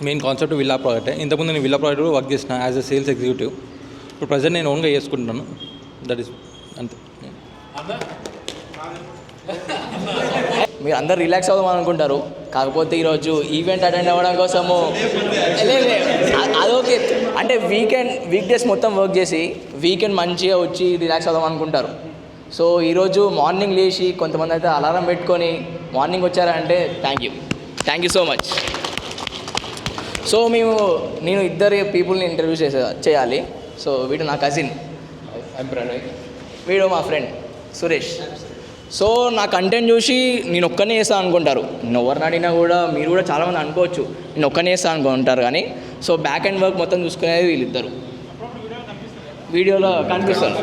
మెయిన్ కాన్సెప్ట్ విల్లా ప్రాజెక్టే. ఇంతకుముందు నేను విల్లా ప్రాజెక్ట్ వర్క్ చేసిన యాజ్ ఎ సేల్స్ ఎగ్జిక్యూటివ్. ఇప్పుడు ప్రజెంట్ నేను ఓన్గా చేసుకుంటున్నాను, దట్ ఈస్ అంతే. మీరు అందరు రిలాక్స్ అవుదాం అనుకుంటారు, కాకపోతే ఈరోజు ఈవెంట్ అటెండ్ అవ్వడం కోసము అదొకే. అంటే వీక్ డేస్ మొత్తం వర్క్ చేసి వీకెండ్ మంచిగా వచ్చి రిలాక్స్ అవుదాం అనుకుంటారు. సో ఈరోజు మార్నింగ్ లేచి కొంతమంది అయితే అలారం పెట్టుకొని మార్నింగ్ వచ్చారంటే thank you so much. So నేను ఇద్దరు పీపుల్ని ఇంటర్వ్యూ చేయాలి. సో వీడు నా కజిన్, వీడు మా ఫ్రెండ్ సురేష్. సో నా కంటెంట్ చూసి నేను ఒక్కనే చేస్తాను అనుకుంటారు. నేను ఎవరిని అడిగినా కూడా మీరు కూడా చాలామంది అనుకోవచ్చు నేను ఒక్కనే చేస్తాను అనుకుంటారు, కానీ సో బ్యాక్ అండ్ వర్క్ మొత్తం చూసుకునేది వీళ్ళిద్దరు. వీడియోలో కనిపిస్తారు.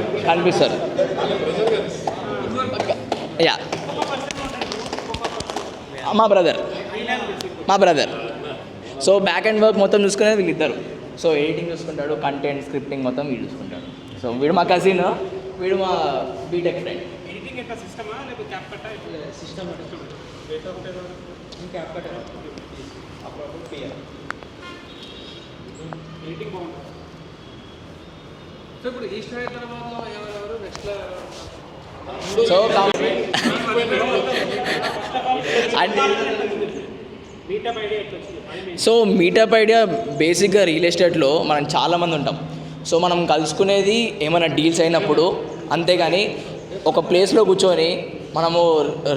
యా మా brother. So back and work మొత్తం చూసుకునేది వీళ్ళిద్దరు. సో ఎడిటింగ్ చూసుకుంటాడు, కంటెంట్ స్క్రిప్టింగ్ మొత్తం వీడు చూసుకుంటాడు. సో వీడు మా కజిన్, వీడు మా బీటెక్ ఫ్రెండ్. ఎడిటింగ్ ఎట్లా సిస్టమా లేకపోతే క్యాప్కట్టా? సిస్టమ్ క్యాప్కట్టా ఎడిటింగ్ బాగుంటుంది. సో ఇప్పుడు ఈస్ట్ హైదరాబాద్లో ఎవరెవరు నెక్స్ట్లో సో మీటప్ ఐడియా బేసిక్గా రియల్ ఎస్టేట్లో మనం చాలామంది ఉంటాం. సో మనం కలుసుకునేది ఏమైనా డీల్స్ అయినప్పుడు, అంతేగాని ఒక ప్లేస్లో కూర్చొని మనము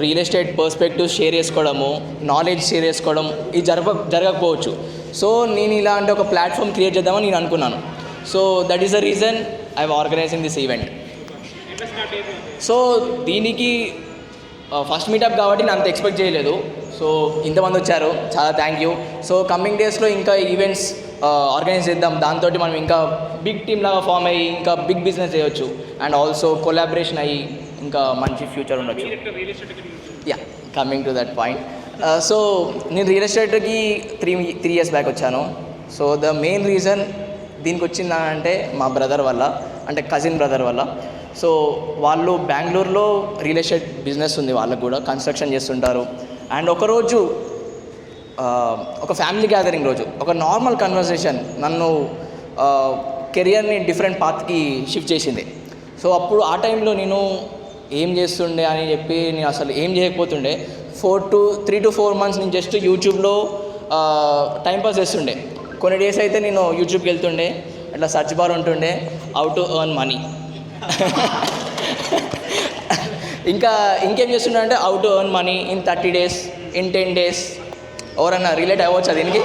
రియల్ ఎస్టేట్ పర్స్పెక్టివ్ షేర్ చేసుకోవడము, నాలెడ్జ్ షేర్ చేసుకోవడం ఇది జరగకపోవచ్చు. సో నేను ఇలాంటి ఒక ప్లాట్ఫామ్ క్రియేట్ చేద్దామని నేను అనుకున్నాను. So that is the reason I organising this event. So దీనికి ఫస్ట్ మీటప్ కాబట్టి నేను అంత ఎక్స్పెక్ట్ చేయలేదు. సో ఇంతమంది వచ్చారు, చాలా థ్యాంక్ యూ. సో కమింగ్ డేస్లో ఇంకా ఈవెంట్స్ ఆర్గనైజ్ చేద్దాం, దాంతో మనం ఇంకా బిగ్ టీమ్ లాగా ఫామ్ అయ్యి ఇంకా బిగ్ బిజినెస్ చేయొచ్చు అండ్ ఆల్సో కొలాబరేషన్ అయ్యి ఇంకా మంచి ఫ్యూచర్ ఉండొచ్చు. Yeah, coming to that point. So నేను రియల్ ఎస్టేట్కి త్రీ ఇయర్స్ బ్యాక్ వచ్చాను. సో ద మెయిన్ రీజన్ దీనికి వచ్చిందంటే మా బ్రదర్ వల్ల, అంటే కజిన్ బ్రదర్ వల్ల. సో వాళ్ళు బెంగళూరులో రియల్ ఎస్టేట్ బిజినెస్ ఉంది, వాళ్ళకు కూడా కన్స్ట్రక్షన్ చేస్తుంటారు. అండ్ ఒకరోజు ఒక ఫ్యామిలీ గ్యాదరింగ్ రోజు ఒక నార్మల్ కన్వర్సేషన్ నన్ను కెరియర్ని డిఫరెంట్ పాత్కి షిఫ్ట్ చేసింది. సో అప్పుడు ఆ టైంలో నేను ఏం చేస్తుండే అని చెప్పి నేను అసలు ఏం చేయకపోతుండే. 3 to 4 months నేను జస్ట్ యూట్యూబ్లో టైంపాస్ చేస్తుండే. కొన్ని డేస్ అయితే నేను యూట్యూబ్కి వెళ్తుండే, అట్లా సర్చ్ బార్ ఉంటుండే హౌ టు ఎర్న్ మనీ. ఇంకేం చేస్తుండే అంటే how to earn money in 30 days, in 10 days. ఎవరన్నా రిలేట్ అవ్వచ్చు దీనికి?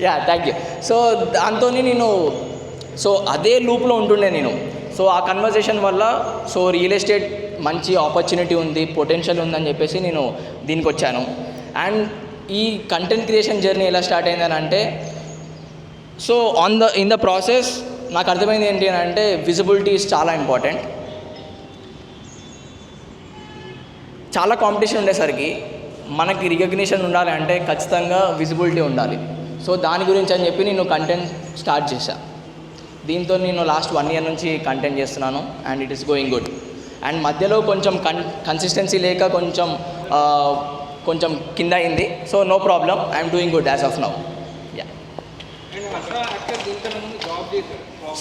Yeah, thank you. సో దాంతో నేను అదే లూప్లో ఉంటుండే నేను. సో ఆ కన్వర్జేషన్ వల్ల సో రియల్ ఎస్టేట్ మంచి ఆపర్చునిటీ ఉంది, పొటెన్షియల్ ఉందని చెప్పేసి నేను దీనికి వచ్చాను. అండ్ ఈ కంటెంట్ క్రియేషన్ జర్నీ ఎలా స్టార్ట్ అయిందని అంటే, సో ఇన్ ద ప్రాసెస్ నాకు అర్థమైంది ఏంటి అని అంటే విజిబిలిటీ ఈజ్ చాలా ఇంపార్టెంట్. చాలా కాంపిటీషన్ ఉండేసరికి మనకి రికగ్నిషన్ ఉండాలి అంటే ఖచ్చితంగా విజిబిలిటీ ఉండాలి. సో దాని గురించి అని చెప్పి నేను కంటెంట్ స్టార్ట్ చేశాను. దీంతో నేను లాస్ట్ 1 year నుంచి కంటెంట్ చేస్తున్నాను and it is going good. And మధ్యలో కొంచెం కన్సిస్టెన్సీ లేక కొంచెం కింద అయింది. So no problem, I'm doing good as of now. Yeah.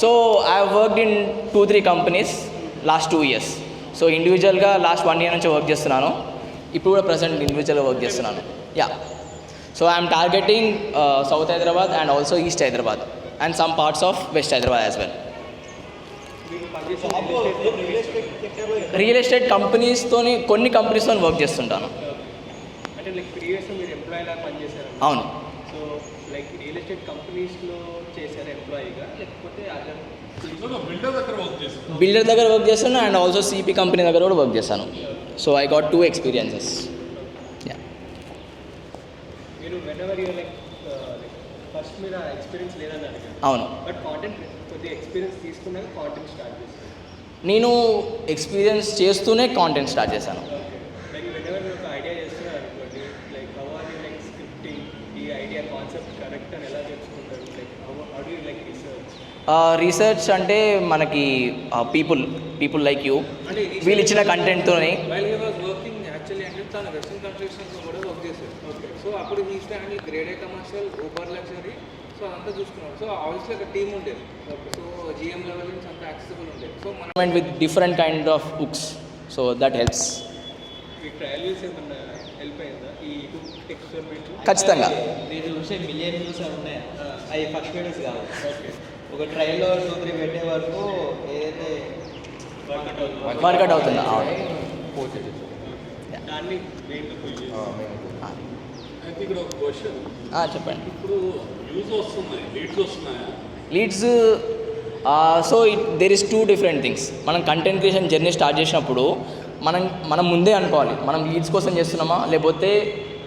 So I worked in 2-3 companies last 2 years. So ఇండివిజువల్గా లాస్ట్ 1 year నుంచి వర్క్ చేస్తున్నాను. ఇప్పుడు కూడా ప్రజెంట్ ఇండివిజువల్గా వర్క్ చేస్తున్నాను. Yeah. So I'm targeting south Hyderabad and also east Hyderabad and some parts of west Hyderabad as well. Real estate కంపెనీస్తోని కొన్ని కంపెనీస్తో వర్క్ చేస్తుంటాను. అవును. బిల్డర్ దగ్గర వర్క్ చేస్తాను అండ్ ఆల్సో సిపి కంపెనీ దగ్గర కూడా వర్క్ చేస్తాను. So I got 2 experiences. Yeah. అవును. నేను ఎక్స్పీరియన్స్ చేస్తూనే కాంటెంట్ స్టార్ట్ చేశాను. రీసెర్చ్ అంటే మనకి పీపుల్ లైక్ యూ వీళ్ళు ఇచ్చిన కంటెంట్తోని సో అప్పుడు ఈ stand grade a commercial Uber luxury so అంతా చూసుకున్నాం. సో ఆబ్వియస్లీ ఒక టీమ్ ఉండేది. సో జిఎం లెవెల్ నుంచి అంత యాక్సెసిబుల్ ఉండేది. సో మనం with different kind of books. So that helps. ఖచ్చితంగా నేను చూసే మిలియన్ వ్యూస్ ఉన్నాయి, అవి ఫస్ట్ వీడియోస్ కాదు. ఒక ట్రైల్లో 2-3 పెట్టే వరకు ఏదైతే వర్కౌట్ అవుతుందా? చెప్పండి. Leads so there is 2 different things. మనం కంటెంట్ క్రియేషన్ జర్నీ స్టార్ట్ చేసినప్పుడు మనం ముందే అనుకోవాలి మనం లీడ్స్ కోసం చేస్తున్నామా లేకపోతే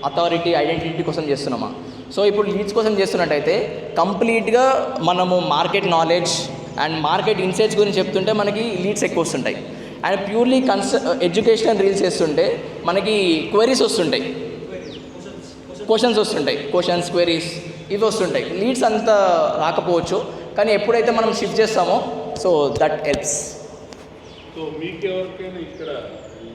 అథారిటీ ఐడెంటిటీ కోసం చేస్తున్నామా. సో ఇప్పుడు లీడ్స్ కోసం చేస్తున్నట్టయితే కంప్లీట్గా మనము market knowledge and market insights గురించి చెప్తుంటే మనకి లీడ్స్ ఎక్కువ వస్తుంటాయి. అండ్ ప్యూర్లీ ఎడ్యుకేషనల్ రీల్స్ చేస్తుంటే మనకి క్వరీస్ వస్తుంటాయి, క్వశ్చన్స్ క్వరీస్ ఇవి వస్తుంటాయి. లీడ్స్ అంత రాకపోవచ్చు, కానీ ఎప్పుడైతే మనం షిఫ్ట్ చేస్తామో సో దట్ హెల్ప్స్. సో మీకు ఎవరికైనా ఇక్కడ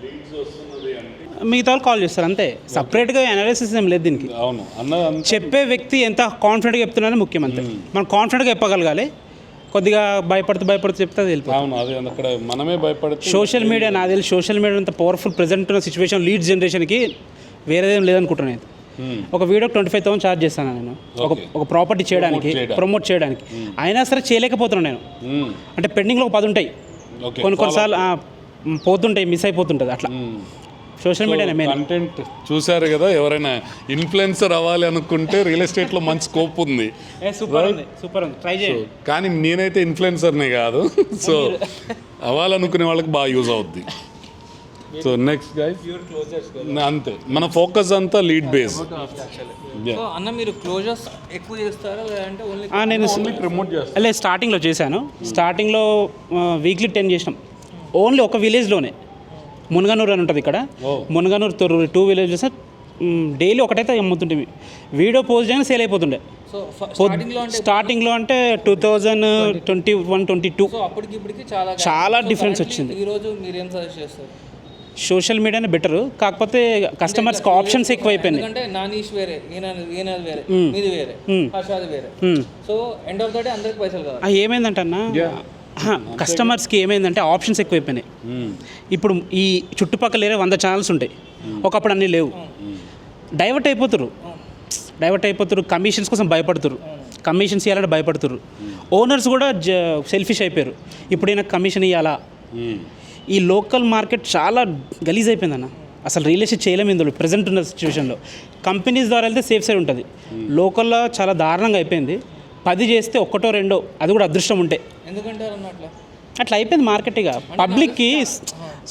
లీడ్స్ వస్తున్నది అంటే మిగతా వాళ్ళు కాల్ చేస్తారు అంతే. సపరేట్గా అనాలిసిస్ ఏం లేదు దీనికి. అవును అన్న, చెప్పే వ్యక్తి ఎంత కాన్ఫిడెంట్గా చెప్తున్నారో ముఖ్యం అంతే. మనం కాన్ఫిడెంట్గా చెప్పగలగాలి. కొద్దిగా భయపడుతూ చెప్తే అది వెళ్ళిపోతుంది. అవును, అదే అక్కడ మనమే భయపడుతూ. సోషల్ మీడియా నాకు తెలిసి సోషల్ మీడియా అంత పవర్ఫుల్ ప్రజెంట్ ఉన్న సిచ్యువేషన్ లీడ్ జనరేషన్కి వేరేదేం లేదనుకుంటున్నాను. ఒక వీడియోకి 25,000 ఛార్జ్ చేస్తాను నేను ఒక ప్రాపర్టీ చేయడానికి, ప్రమోట్ చేయడానికి. అయినా సరే చేయలేకపోతున్నాను నేను. అంటే పెండింగ్లో ఒక 10 ఉంటాయి, కొన్నిసార్లు పోతుంటాయి, మిస్ అయిపోతుంటుంది. అట్లా సోషల్ మీడియానే మెయిన్. కంటెంట్ చూసారు కదా, ఎవరైనా ఇన్ఫ్లుయెన్సర్ అవ్వాలి అనుకుంటే రియల్ ఎస్టేట్లో మంచి స్కోప్ ఉంది. సూపర్ ఉంది, సూపర్ ఉంది, ట్రై చేయండి. కానీ నేనైతే ఇన్ఫ్లుయెన్సర్నే కాదు, సో అవ్వాలనుకునే వాళ్ళకి బాగా యూజ్ అవుద్ది. సో నెక్స్ట్ గైస్ అంతే, మన ఫోకస్ అంతా లీడ్ బేస్. సో అన్న మీరు క్లోజర్స్ ఎక్కువ చేస్తారా లేదంటే ఓన్లీ నేను ప్రమోట్ చేస్తాను. అలా స్టార్టింగ్లో చేశాను. స్టార్టింగ్లో వీక్లీ 10 చేసినాం, ఓన్లీ ఒక విలేజ్లోనే. మునగనూరు అని ఉంటుంది ఇక్కడ, మునగనూరు తొర్రూరు 2 విలేజెస్. డైలీ ఒకటైతే అమ్ముతుంటే వీడియో పోస్ట్ చేయగానే సేల్ అయిపోతుండే. సో స్టార్టింగ్లో అంటే 2021-22 సో అప్పటికి ఇప్పటికి చాలా డిఫరెన్స్ వచ్చింది. ఈరోజు మీరు ఏం సజెస్ట్ చేస్తారు? సోషల్ మీడియానే బెటర్, కాకపోతే కస్టమర్స్కి ఆప్షన్స్ ఎక్కువ అయిపోయినాయి. ఎందుకంటే నా నీష్ వేరే, ఈయనది వేరే, మీది వేరే, హర్షాది వేరే. So end of the day అందరికి పైసలు కావాలి. ఏమైందంటే అన్న, కస్టమర్స్కి ఏమైందంటే ఆప్షన్స్ ఎక్కువైపోయినాయి. ఇప్పుడు ఈ చుట్టుపక్కల 100 ఛానల్స్ ఉంటాయి, ఒకప్పుడు అన్నీ లేవు. డైవర్ట్ అయిపోతారు, కమిషన్స్ కోసం భయపడుతురు, కమిషన్స్ ఇవ్వాలంటే భయపడుతురు. ఓనర్స్ కూడా సెల్ఫిష్ అయిపోయారు, ఇప్పుడు ఈయన కమిషన్ ఇవ్వాలా. ఈ లోకల్ మార్కెట్ చాలా గలీజ్ అయిపోయిందన్న, అసలు రియల్ ఎస్టేట్ చేయలేము ఇందులో ప్రజెంట్ ఉన్న సిచ్యువేషన్లో. కంపెనీస్ ద్వారా వెళ్తే సేఫ్ సైడ్ ఉంటుంది, లోకల్లో చాలా దారుణంగా అయిపోయింది. 10 చేస్తే 1 2 అది కూడా అదృష్టం ఉంటే. ఎందుకంటారు అన్నట్ల అట్లా అయిపోయింది మార్కెట్. ఇక పబ్లిక్కి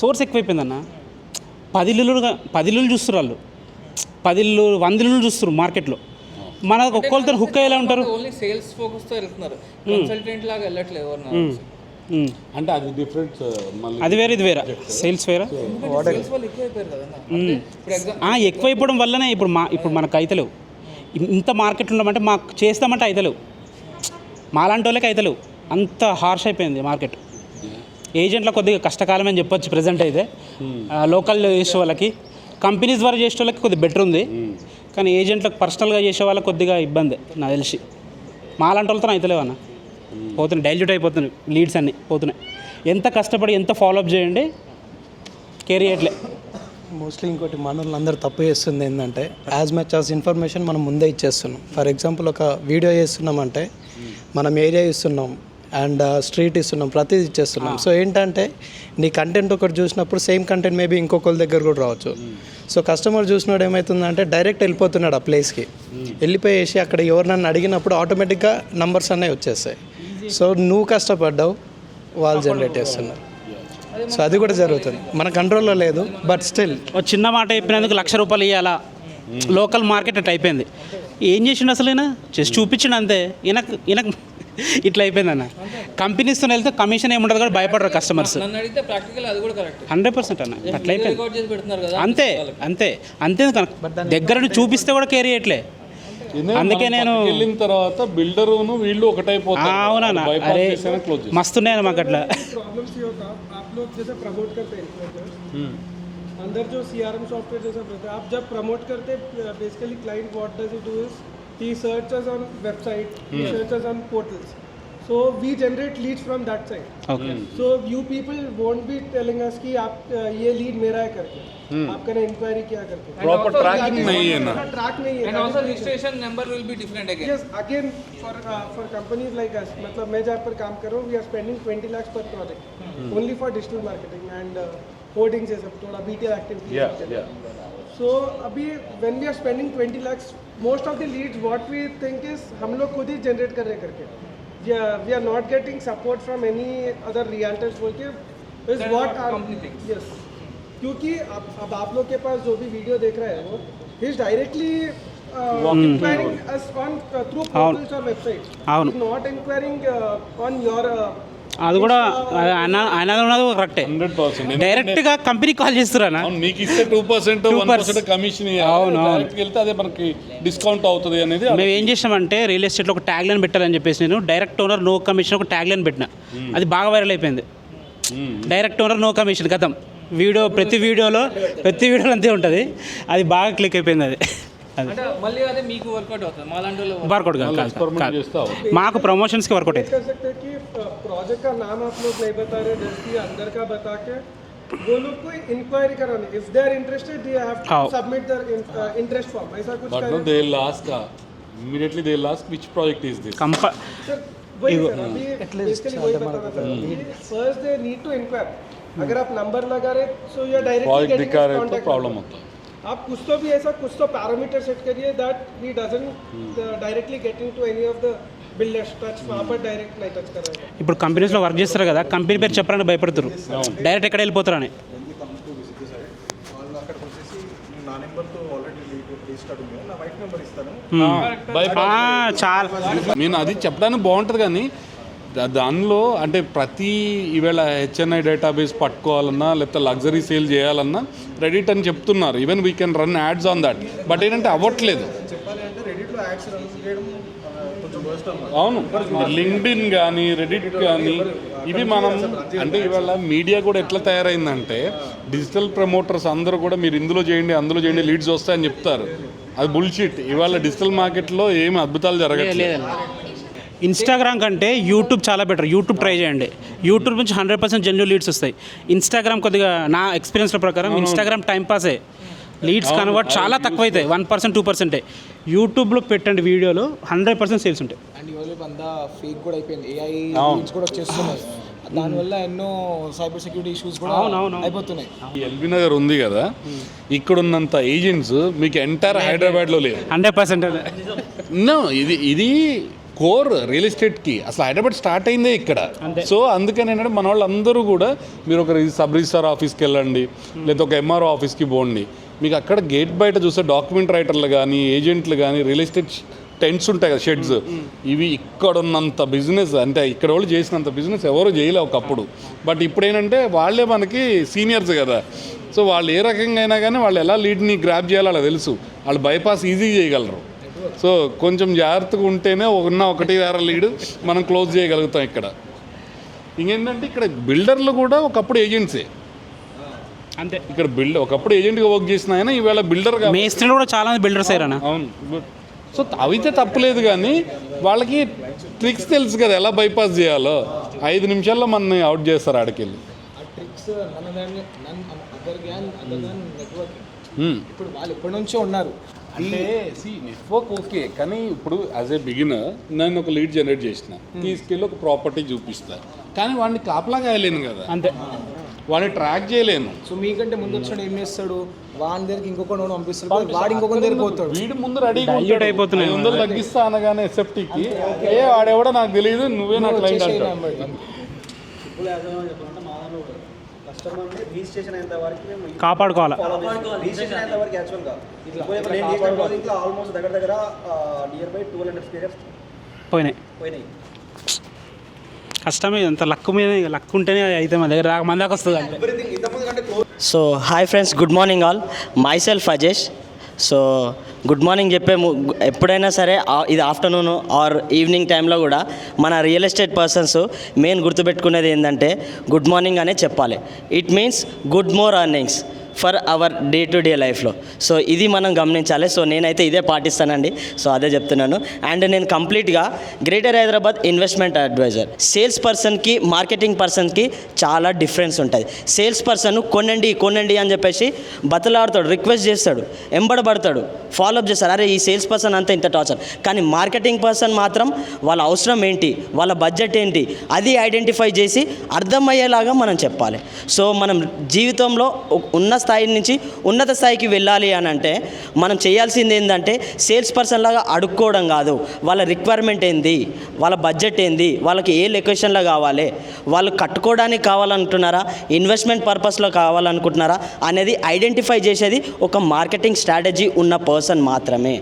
సోర్స్ ఎక్కువైపోయిందన్న. 10 ఇల్లులు చూస్తారు వాళ్ళు, 10 ఇల్లు 100 ఇల్లు చూస్తారు మార్కెట్లో. మన ఒక్కొక్కరితో హుక్ అయ్యేలా ఉంటారు. ఓన్లీ సేల్స్ ఫోకస్తో వెళ్తున్నారు, కన్సల్టెంట్ లాగా వెళ్ళట్లేదు ఎవరు. అంటే అది డిఫరెంట్, అది వేరే ఇది వేరే, సేల్స్ వేరే. ఎక్కువైపోవడం వల్లనే ఇప్పుడు మనకు అయితలేవు. ఇంత మార్కెట్ ఉండమంటే మాకు చేస్తామంటే అయితలేవు, మాలాంటి వాళ్ళకి అయితలేవు. అంత హార్ష్ అయిపోయింది మార్కెట్. ఏజెంట్లో కొద్దిగా కష్టకాలం అని చెప్పొచ్చు ప్రజెంట్ అయితే. లోకల్ చేసే వాళ్ళకి, కంపెనీస్ ద్వారా చేసే వాళ్ళకి కొద్దిగా బెటర్ ఉంది, కానీ ఏజెంట్లకు పర్సనల్గా చేసే వాళ్ళకి కొద్దిగా ఇబ్బంది నాకు తెలిసి. మాలాంటి వాళ్ళతో అయితలేవు అన్న, పోతున్నాయి, డైల్యూట్ అయిపోతున్నాయి, లీడ్స్ అన్నీ పోతున్నాయి. ఎంత కష్టపడి ఎంత ఫాలోఅప్ చేయండి, కేర్ చేయట్లే. మోస్ట్లీ ఇంకోటి మనల్ని అందరూ తప్పు చేస్తుంది ఏంటంటే, యాజ్ మచ్ యాజ్ ఇన్ఫర్మేషన్ మనం ముందే ఇచ్చేస్తున్నాం. ఫర్ ఎగ్జాంపుల్ ఒక వీడియో చేస్తున్నామంటే మనం ఏరియా ఇస్తున్నాం అండ్ స్ట్రీట్ ఇస్తున్నాం, ప్రతిదీ ఇచ్చేస్తున్నాం. సో ఏంటంటే నీ కంటెంట్ ఒకటి చూసినప్పుడు సేమ్ కంటెంట్ మేబీ ఇంకొకరి దగ్గర కూడా రావచ్చు. సో కస్టమర్ చూసినాడు ఏమవుతుందంటే డైరెక్ట్ వెళ్ళిపోతున్నాడు ఆ ప్లేస్కి, వెళ్ళిపోయేసి అక్కడ ఎవరినన్ను అడిగినప్పుడు ఆటోమేటిక్గా నంబర్స్ అనేవి వచ్చేస్తాయి. సో నువ్వు కష్టపడ్డావు, వాళ్ళు జనరేట్ చేస్తున్నారు. సో అది కూడా జరుగుతుంది, మన కంట్రోల్లో లేదు. బట్ స్టిల్ ఒక చిన్న మాట చెప్పినందుకు ₹1,00,000 ఇవ్వాలా. లోకల్ మార్కెట్ అట్లా అయిపోయింది. ఏం చేసిండు అసలు ఈయన? జస్ట్ చూపించిండు అంతే. ఈయనకు ఇట్లా అయిపోయింది అన్న. కంపెనీస్తో వెళ్తే కమిషన్ ఏముంటుంది కూడా భయపడరు కస్టమర్స్. 100% అన్న అట్లా అయిపోయింది. అంతే అంతే అంతే దగ్గర నుండి చూపిస్తే కూడా కేర్ చేయట్లే. అందుకే నేను వెళ్ళిన తర్వాత బిల్డరును వీళ్ళు ఒకటైపోతారు. అవునా, అరే మస్తున్నాయన్న మాకు అట్లా. अंदर जो CRM सॉफ्टवेयर जैसा रहता है, आप जब प्रमोट करते basically client what does it do is he searches on website, he searches on portals, so we generate leads from that side. Okay. So you people won't be telling us कि आप ये lead मेरा है करके, आपका ना inquiry क्या करके, प्रॉपर ट्रैकिंग नहीं है ना, ट्रैक नहीं है. And also registration number will be different again. Yes, again for companies like us, मतलब मैं जहाँ पर काम कर रहा हूँ, we are spending 20 lakhs per project only for digital marketing and hoardings ये सब थोड़ा BTL एक्टिविटी. So अभी when we are spending 20 lakhs, most of the leads what we think is हम लोग खुद ही generate कर रहे करके. We are not getting support from any other realtors बोल के is what our company thinks. Yes, क्योंकि अब आप लोग के पास जो भी वीडियो देख रहे हैं वो he is directly inquiring us on through portals or websites. He is not inquiring on your అది కూడా ఆయన ఉన్నది కరెక్టే. 100% డైరెక్ట్గా కంపెనీ కాల్ చేస్తున్నా, నీకు ఇస్తే 2% 1% కమిషన్. అవును, వెళ్తే అదే మనకి డిస్కౌంట్ అవుతుంది అనేది. మేము ఏం చేసామంటే రియల్ ఎస్టేట్లో ఒక ట్యాగ్ లైన్ పెట్టాలని చెప్పేసి నేను డైరెక్ట్ ఓనర్ నో కమిషన్ ఒక ట్యాగ్ లైన్ పెట్టిన. అది బాగా వైరల్ అయిపోయింది. డైరెక్ట్ ఓనర్ నో కమిషన్ కథం. ప్రతి వీడియోలో అంతే ఉంటుంది. అది బాగా క్లిక్ అయిపోయింది. అది మళ్ళీ అదే మీకు వర్కౌట్ అవుతుంది, వర్కౌట్ కాదు, మాకు ప్రమోషన్స్కి వర్కౌట్ అవుతుంది. प्रोजेक्ट का नाम आप लोग नहीं बता रहे, जस्ट अंदर का बता के वो लोग को इंक्वायरी करानी. If they are interested they have to submit their interest form. ऐसा कुछ but no they will ask immediately they will ask which project is this. Sir वही सर अभी बेसिकली वही बताना था. First they need to inquire अगर आप number लगा रहे तो ये डायरेक्टली ప్రాజెక్ట్ getting దిక్కా his రేతో contact ప్రాబ్లం number. అవుతుంది. आप कुछ तो भी ऐसा कुछ तो पैरामीटर सेट करिए that he doesn't directly get into any of the builders touch वहाँ पर डायरेक्ट नहीं टच कर रहे हैं. ఇప్పుడు కంపెనీస్లో వర్క్ చేస్తారు కదా, కంపెనీ పేరు చెప్పడానికి భయపడుతారు, డైరెక్ట్ ఎక్కడ వెళ్ళిపోతారని. వాళ్ళు అక్కడికి వచ్చేసి నా నెంబర్తో ఆల్రెడీ రిజిస్టర్డ్ ఉంది, నా వైఫ్ నెంబర్ ఇస్తాను. చాలా నేను అది చెప్పడానికి బాగుంటుంది కానీ దానిలో అంటే ప్రతి ఈవేళ హెచ్ఎన్ఐ డేటాబేస్ పట్టుకోవాలన్నా లేకపోతే లగ్జరీ సేల్ చేయాలన్నా రెడిట్ అని చెప్తున్నారు. Even we can run ads on that, but ఏంటంటే అవ్వట్లేదు. చెప్పాలి అంటే రెడీట్లో యాడ్స్ రన్ చేయడం కొంచెం వర్స్ట్ అన్నమాట. అవును, లింక్డ్ఇన్ కానీ రెడిట్ కానీ ఇవి మనం అంటే ఇవాళ మీడియా కూడా ఎట్లా తయారైందంటే డిజిటల్ ప్రమోటర్స్ అందరూ కూడా మీరు ఇందులో చేయండి అందులో చేయండి లీడ్స్ వస్తాయని చెప్తారు. అది బుల్షిట్. ఇవాళ డిజిటల్ మార్కెట్లో ఏమి అద్భుతాలు జరగట్లేదు. ఇన్స్టాగ్రామ్ కంటే యూట్యూబ్ చాలా బెటర్. యూట్యూబ్ ట్రై చేయండి, యూట్యూబ్ నుంచి 100% జెన్యూన్ లీడ్స్ వస్తాయి. ఇన్స్టాగ్రామ్ కొద్దిగా నా ఎక్స్పీరియన్స్ల ప్రకారం ఇన్స్టాగ్రామ్ టైంపాసే, లీడ్స్ కన్వర్ట్ చాలా తక్కువ అవుతాయి, 1% 2%. యూట్యూబ్లో పెట్టండి వీడియోలు 100% సేల్స్ ఉంటాయి. అండ్ ఇవాళ అంతా ఫేక్ కూడా అయిపోయింది, ఏఐ లీడ్స్ కూడా వచ్చేస్తున్నాయి, దానివల్ల ఎన్నో సైబర్ సెక్యూరిటీ ఇష్యూస్ కూడా అయిపోతున్నాయి. ఎల్బీ నగర్ ఉంది కదా, ఇక్కడ ఉన్నంత ఏజెంట్స్ మీకు ఎంటైర్ హైదరాబాద్లో లేదు. 100% నో, ఇది కోర్ రియల్ ఎస్టేట్కి అసలు హైదరాబాద్ స్టార్ట్ అయిందే ఇక్కడ. సో అందుకని ఏంటంటే మన వాళ్ళందరూ కూడా మీరు ఒక సబ్ రిజిస్ట్రార్ ఆఫీస్కి వెళ్ళండి, లేదా ఒక ఎంఆర్ఓ ఆఫీస్కి పోండి, మీకు అక్కడ గేట్ బయట చూస్తే డాక్యుమెంట్ రైటర్లు కానీ ఏజెంట్లు కానీ రియల్ ఎస్టేట్ టెంట్స్ ఉంటాయి కదా, షెడ్స్, ఇవి ఇక్కడ ఉన్నంత బిజినెస్ అంటే ఇక్కడ వాళ్ళు చేసినంత బిజినెస్ ఎవరు చేయలే ఒకప్పుడు. బట్ ఇప్పుడు ఏంటంటే వాళ్ళే మనకి సీనియర్స్ కదా, సో వాళ్ళు ఏ రకంగా అయినా కానీ వాళ్ళు ఎలా లీడ్ని గ్రాప్ చేయాలో అలా తెలుసు, వాళ్ళు బైపాస్ ఈజీగా చేయగలరు. సో కొంచెం జాగ్రత్తగా ఉంటేనే ఒకటి వేరే లీడ్ మనం క్లోజ్ చేయగలుగుతాం ఇక్కడ. ఇంకేంటంటే ఇక్కడ బిల్డర్లు కూడా ఒకప్పుడు ఏజెంట్సే అంతే. ఇక్కడ ఒకప్పుడు ఏజెంట్గా వర్క్ చేసిన ఆయన ఈవేళ బిల్డర్గా, మేస్త్రీలు కూడా చాలా మంది బిల్డర్స్ అయ్యారన్న. అవును. సో అవితే తప్పలేదు కానీ వాళ్ళకి ట్రిక్స్ తెలుసు కదా ఎలా బైపాస్ చేయాలో. 5 నిమిషాల్లో మనని అవుట్ చేస్తారు ఆడికెళ్ళి. ఇప్పుడు వాళ్ళు ఎప్పటి నుంచో ఉన్నారు అంటే నెట్వర్క్ ఓకే, కానీ ఇప్పుడు యాజ్ ఏ బిగినర్ నేను ఒక లీడ్ జనరేట్ చేసిన, తీసుకెళ్ళి ఒక ప్రాపర్టీ చూపిస్తా, కానీ వాడిని కాపలా కాయలేను కదా, అంతే, వాడిని ట్రాక్ చేయలేను. సో మీకంటే ముందు వచ్చినాడు ఏం చేస్తాడు, వాడి దగ్గరికి ఇంకొకటి పంపిస్తాడు, వాడు ఇంకొకటి దగ్గరికి పోతాడు, వీడి ముందు రెడీగా అయిపోతున్నాయి. 500 తగ్గిస్తా అనగానే ఎస్ఎఫ్టీకి వాడెవడో నాకు తెలియదు, నువ్వే నాకు క్లయింట్ అంటాడు. కస్టమర్ని రిజిస్ట్రేషన్ అయినంత వరకు మేము కాపాడుకోవాలి. రిజిస్ట్రేషన్ అయినంత వరకు యాక్చువల్గా నేను చేసిన ప్రాజెక్ట్లో ఆల్మోస్ట్ దగ్గర నియర్ బై 200 స్క్వేర్స్ పోయినాయి. కష్టమే, అంత లక్ మీద లక్ ఉంటేనే అయితే మన దగ్గర మన దాకా వస్తుంది. ఎవ్రీథింగ్ ఇంతకుముందు కంటే close. So hi friends, good morning all. My self Ajesh. So good morning చెప్పే ఎప్పుడైనా సరే ఇది ఆఫ్టర్నూన్ ఆర్ ఈవినింగ్ టైంలో కూడా మన రియల్ ఎస్టేట్ పర్సన్స్ మెయిన్ గుర్తుపెట్టుకునేది ఏంటంటే గుడ్ మార్నింగ్ అనే చెప్పాలి. It means good more earnings for hour day to day లైఫ్లో. సో ఇది మనం గమనించాలి. సో నేనైతే ఇదే పాటిస్తానండి. సో అదే చెప్తున్నాను. అండ్ నేను కంప్లీట్గా greater Hyderabad investment advisor. Sales పర్సన్కి మార్కెటింగ్ పర్సన్కి చాలా డిఫరెన్స్ ఉంటుంది. సేల్స్ పర్సన్ కొనండి అని చెప్పేసి బతలాడుతాడు, రిక్వెస్ట్ చేస్తాడు, ఎంబడబడతాడు, ఫాలోఅప్ చేస్తారు, అరే ఈ సేల్స్ పర్సన్ అంతా ఇంత టార్చర్. కానీ మార్కెటింగ్ పర్సన్ మాత్రం వాళ్ళ అవసరం ఏంటి, వాళ్ళ బడ్జెట్ ఏంటి, అది ఐడెంటిఫై చేసి అర్థమయ్యేలాగా మనం చెప్పాలి. సో మనం జీవితంలో ఉన్న స్థాయి నుంచి ఉన్నత స్థాయికి వెళ్ళాలి అని అంటే మనం చేయాల్సింది ఏంటంటే సేల్స్ పర్సన్ లాగా అడుక్కోవడం కాదు, వాళ్ళ రిక్వైర్మెంట్ ఏంది, వాళ్ళ బడ్జెట్ ఏంది, వాళ్ళకి ఏ లొకేషన్లో కావాలి, వాళ్ళు కట్టుకోవడానికి కావాలనుకుంటున్నారా, ఇన్వెస్ట్మెంట్ పర్పస్లో కావాలనుకుంటున్నారా అనేది ఐడెంటిఫై చేసేది ఒక మార్కెటింగ్ స్ట్రాటజీ ఉన్న పర్సన్ మాత్రమే.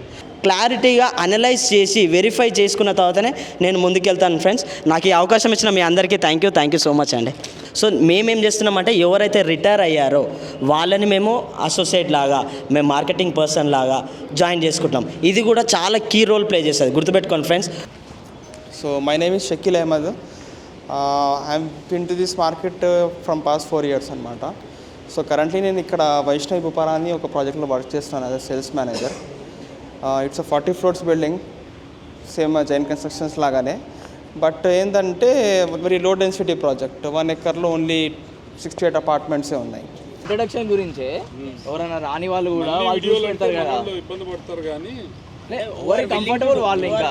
క్లారిటీగా అనలైజ్ చేసి వెరిఫై చేసుకున్న తర్వాతనే నేను ముందుకెళ్తాను. ఫ్రెండ్స్, నాకు ఈ అవకాశం ఇచ్చిన మీ అందరికీ థ్యాంక్ యూ సో మచ్ అండి. సో మేమేం చేస్తున్నామంటే ఎవరైతే రిటైర్ అయ్యారో వాళ్ళని మేము అసోసియేట్ లాగా, మేము మార్కెటింగ్ పర్సన్ లాగా జాయిన్ చేసుకుంటాం. ఇది కూడా చాలా కీ రోల్ ప్లే చేస్తుంది, గుర్తుపెట్టుకోండి friends. So my name is Shakeel Ahmed. I'm been to this market from past 4 years అనమాట. సో కరెంట్లీ నేను ఇక్కడ వైష్ణవి భూపారా అని ఒక ప్రాజెక్ట్లో వర్క్ చేస్తున్నాను as a sales manager. It's a 40 floors building, same Jain constructions లాగానే. బట్ ఏంటంటే very low density project. 1 acre only 68 అపార్ట్మెంట్సే ఉన్నాయి. ఇంట్రడక్షన్ గురించే ఎవరైనా రాని వాళ్ళు కూడా వాళ్ళు చూసి పెడతారు కదా, ఇబ్బంది పడతారు కానీ ఎవరి కంఫర్టబుల్ వాళ్ళు ఇంకా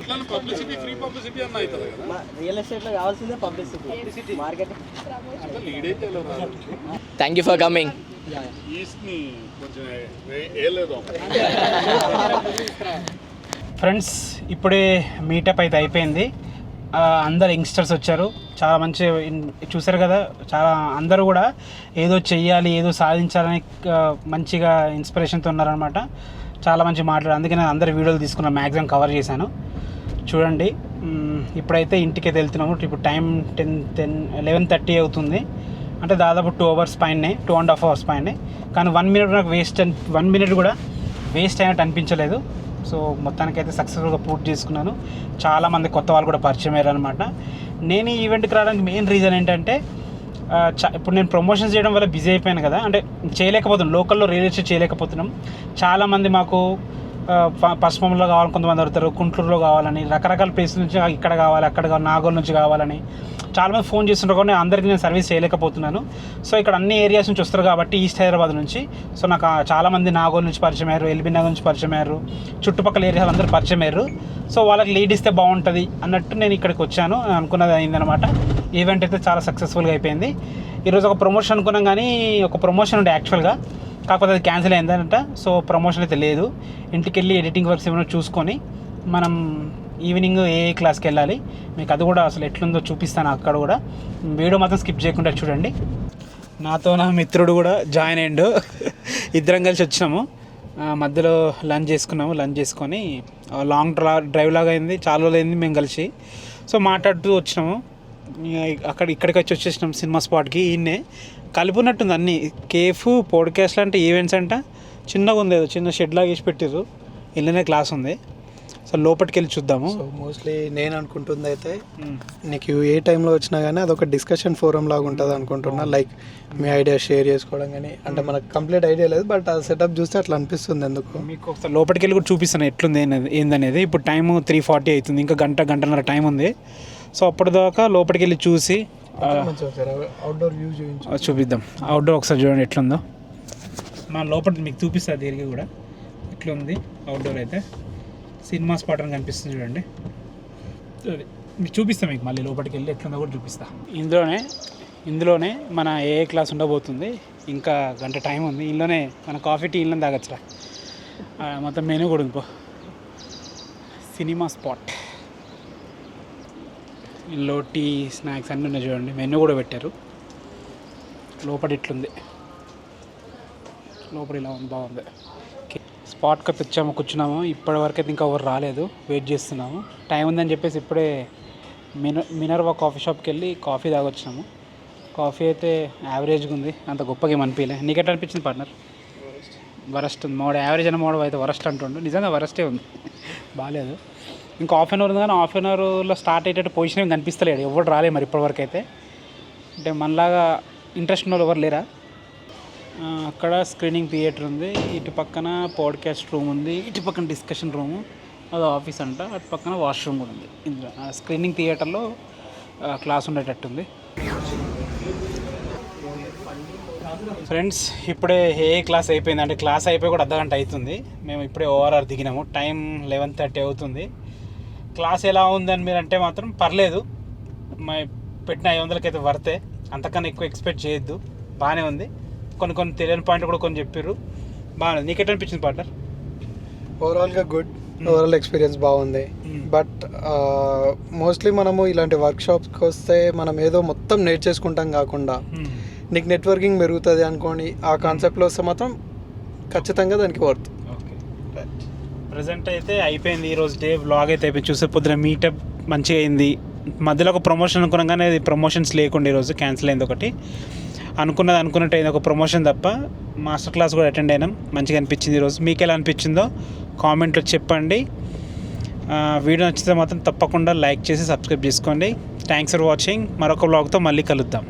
ఎట్లా పబ్లిసిటీ ఫ్రీ పబ్లిసిటీ అన్న అవుతుంది కదా. రియల్ ఎస్టేట్లో కావాల్సిందే పబ్లిసిటీ మార్కెట్. లీడ్ అయితే థ్యాంక్ యూ ఫర్ కమింగ్. ఈస్ట్ని కొంచెం వేయలేదు. ఫ్రెండ్స్ ఇప్పుడే మీటప్ అయితే అయిపోయింది. అందరు యంగ్స్టర్స్ వచ్చారు, చాలా మంచి చూసారు కదా. చాలా అందరూ కూడా ఏదో చెయ్యాలి, ఏదో సాధించాలని మంచిగా ఇన్స్పిరేషన్తో ఉన్నారనమాట. చాలా మంచి మాట్లాడారు. అందుకే నేను అందరి వీడియోలు తీసుకున్న మ్యాక్సిమం కవర్ చేశాను. చూడండి, ఇప్పుడైతే ఇంటికి వెళ్తున్నాము. ఇప్పుడు టైం 11:30 అవుతుంది. అంటే దాదాపు 2 hours పైనే, 2.5 hours పైనే. కానీ 1 minute నాకు 1 minute కూడా వేస్ట్ అయినట్టు అనిపించలేదు. సో మొత్తానికైతే సక్సెస్ఫుల్గా పూర్తి చేసుకున్నాను. చాలామంది కొత్త వాళ్ళు కూడా పరిచయం అయ్యారు అనమాట. నేను ఈ ఈవెంట్కి రావడానికి మెయిన్ రీజన్ ఏంటంటే, ఇప్పుడు నేను ప్రమోషన్స్ చేయడం వల్ల బిజీ అయిపోయాను కదా, అంటే చేయలేకపోతున్నాం, లోకల్లో రియల్ ఎస్టేట్ చేయలేకపోతున్నాం. చాలామంది మాకు పశ్చిమంలో కావాలని కొంతమంది అడుగుతారు, గుంటూరులో కావాలని, రకరకాల ప్లేస్ నుంచి ఇక్కడ కావాలి, అక్కడ కావాలి, నాగోల్ నుంచి కావాలని చాలామంది ఫోన్ చేస్తుంటారు. కానీ అందరికీ నేను సర్వీస్ చేయలేకపోతున్నాను. సో ఇక్కడ అన్ని ఏరియాస్ నుంచి వస్తారు కాబట్టి, ఈస్ట్ హైదరాబాద్ నుంచి. సో నాకు చాలామంది నాగోల్ నుంచి పరిచయం అయ్యారు, ఎల్బీ నగర్ నుంచి పరిచయం అయ్యారు, చుట్టుపక్కల ఏరియాలు అందరూ పరిచయం అయ్యారు. సో వాళ్ళకి లీడ్ ఇస్తే బాగుంటుంది అన్నట్టు నేను ఇక్కడికి వచ్చాను. అనుకున్నది అయిందనమాట. ఈవెంట్ అయితే చాలా సక్సెస్ఫుల్గా అయిపోయింది. ఈరోజు ఒక ప్రమోషన్ అనుకున్నాం, కానీ ఒక ప్రమోషన్ ఉండే యాక్చువల్గా, కాకపోతే అది క్యాన్సిల్ అయిందనట. సో ప్రమోషన్ అయితే లేదు. ఇంటికి వెళ్ళి ఎడిటింగ్ వర్క్స్ ఏమైనా చూసుకొని మనం ఈవినింగ్ ఏ క్లాస్కి వెళ్ళాలి, మీకు అది కూడా అసలు ఎట్లుందో చూపిస్తాను. అక్కడ కూడా వీడియో మాత్రం స్కిప్ చేయకుండా చూడండి. నాతో నా మిత్రుడు కూడా జాయిన్ అయ్యిండు. ఇద్దరం కలిసి వచ్చినాము. మధ్యలో లంచ్ చేసుకున్నాము. లంచ్ చేసుకొని లాంగ్ డ్రైవ్ లాగా అయింది, చాలా రోజులు అయింది మేము కలిసి. సో మాట్లాడుతూ వచ్చినాము. ఇక్కడికి వచ్చేసినాం సినిమా స్పాట్కి. ఈయన్నే కలుపున్నట్టుంది అన్నీ, కేఫ్, పోడ్కాస్ట్ లాంటి ఈవెంట్స్ అంట. చిన్నగా ఉంది, ఏదో చిన్న షెడ్ లాగా వేసి పెట్టారు. ఇళ్ళనే క్లాస్ ఉంది. సో లోపలికి వెళ్ళి చూద్దాము. సో మోస్ట్లీ నేను అనుకుంటుంది అయితే, నీకు ఏ టైంలో వచ్చినా కానీ అదొక డిస్కషన్ ఫోరం లాగా ఉంటుంది అనుకుంటున్నా. లైక్ మీ ఐడియా షేర్ చేసుకోవడం కానీ, అంటే మనకు కంప్లీట్ ఐడియా లేదు, బట్ ఆ సెటప్ చూస్తే అట్లా అనిపిస్తుంది. ఎందుకు మీకు ఒకసారి లోపలికి వెళ్ళి కూడా చూపిస్తాను ఎట్లుంది ఏందనేది. ఇప్పుడు టైము 3:40 అవుతుంది, ఇంకా గంటన్నర టైం ఉంది. సో అప్పటిదాకా లోపలికి వెళ్ళి చూసి అవుట్డోర్ వ్యూ చూపిద్దాం. అవుట్డోర్ ఒకసారి చూడండి ఎట్లుందో. మా లోపల మీకు చూపిస్తుంది తిరిగి కూడా ఎట్లుంది. అవుట్డోర్ అయితే సినిమా స్పాట్ అని కనిపిస్తుంది చూడండి. మీకు చూపిస్తాను, మీకు మళ్ళీ లోపలికి వెళ్ళి ఎట్లుందో కూడా చూపిస్తా. ఇందులోనే మన ఏ క్లాస్ ఉండబోతుంది. ఇంకా గంట టైం ఉంది. ఇందులోనే మన కాఫీ టీ ఇంట్లో తాగొచ్చురా. మొత్తం మెనూ కూడా ఉంది. సినిమా స్పాట్, ఇందులో టీ, స్నాక్స్ అన్నీ ఉన్నాయి చూడండి. మెనూ కూడా పెట్టారు. లోపల ఇట్లుంది, లోపల ఇలా ఉంది, బాగుంది. స్పాట్కి తెచ్చాము, కూర్చున్నాము. ఇప్పటి వరకు అయితే ఇంకా ఎవరు రాలేదు, వెయిట్ చేస్తున్నాము. టైం ఉందని చెప్పేసి ఇప్పుడే మినర్వా కాఫీ షాప్కి వెళ్ళి కాఫీ తాగొచ్చినాము. కాఫీ అయితే యావరేజ్గా ఉంది, అంత గొప్పగా ఏమనిపించలే. నీకెట్లా అనిపించింది పార్ట్నర్? వరస్ట్ ఉంది. మోడ యావరేజ్ అన్న మోడ అయితే వరస్ట్ అంటుండు. నిజంగా వరస్టే ఉంది, బాగాలేదు. ఇంకా హాఫ్ అన్ అవర్ ఉంది, కానీ హాఫ్ అన్ అవర్లో స్టార్ట్ అయ్యేటట్టు పొజిషన్ ఏమి కనిపిస్తలేడు. ఎవరు రాలేదు మరి ఇప్పటివరకు అయితే. అంటే మనలాగా ఇంట్రెస్ట్ ఉన్న వాళ్ళు ఎవరు లేరా? అక్కడ స్క్రీనింగ్ థియేటర్ ఉంది, ఇటు పక్కన పాడ్కాస్ట్ రూమ్ ఉంది, ఇటు పక్కన డిస్కషన్ రూము, అది ఆఫీస్ అంట, అటు పక్కన వాష్రూమ్ కూడా ఉంది. ఇందులో స్క్రీనింగ్ థియేటర్లో క్లాస్ ఉండేటట్టుంది. ఫ్రెండ్స్ ఇప్పుడే ఏ క్లాస్ అయిపోయింది, అంటే క్లాస్ అయిపోయి కూడా అర్ధగంట అవుతుంది. మేము ఇప్పుడే ఓఆర్ఆర్ దిగినాము. టైం 11:30 అవుతుంది. క్లాస్ ఎలా ఉందని మీరు అంటే మాత్రం పర్లేదు, పెట్టిన 500కి అయితే వర్తే. అంతకన్నా ఎక్కువ ఎక్స్పెక్ట్ చేయొద్దు. బాగానే ఉంది. కొన్ని తెలియని పాయింట్లు కూడా కొన్ని చెప్పారు. బాగానే. నీకెట్లా అనిపించింది పార్ట్నర్? ఓవరాల్గా గుడ్. ఓవరాల్ ఎక్స్పీరియన్స్ బాగుంది. బట్ మోస్ట్లీ మనము ఇలాంటి వర్క్షాప్స్కి వస్తే మనం ఏదో మొత్తం నేర్చేసుకుంటాం కాకుండా నీకు నెట్వర్కింగ్ పెరుగుతుంది అనుకోండి, ఆ కాన్సెప్ట్లో వస్తే మాత్రం ఖచ్చితంగా దానికి వర్త్. ఓకే, ప్రజెంట్ అయితే అయిపోయింది. ఈరోజు డే వ్లాగ్ అయితే అయిపోయింది. చూసే పొద్దున మీటప్ మంచిగా అయింది. మధ్యలో ఒక ప్రమోషన్ అనుకున్నాం, కానీ అది ప్రమోషన్స్ లేకుండా ఈరోజు క్యాన్సిల్ అయింది. ఒకటి అనుకున్నట్టు అయింది, ఒక ప్రమోషన్ తప్ప. మాస్టర్ క్లాస్ కూడా అటెండ్ అయినాం, మంచిగా అనిపించింది ఈరోజు. మీకు ఎలా అనిపించిందో కామెంట్లో చెప్పండి. వీడియో నచ్చితే మాత్రం తప్పకుండా లైక్ చేసి సబ్స్క్రైబ్ చేసుకోండి. Thanks for watching. మరొక వ్లాగ్తో మళ్ళీ కలుద్దాం.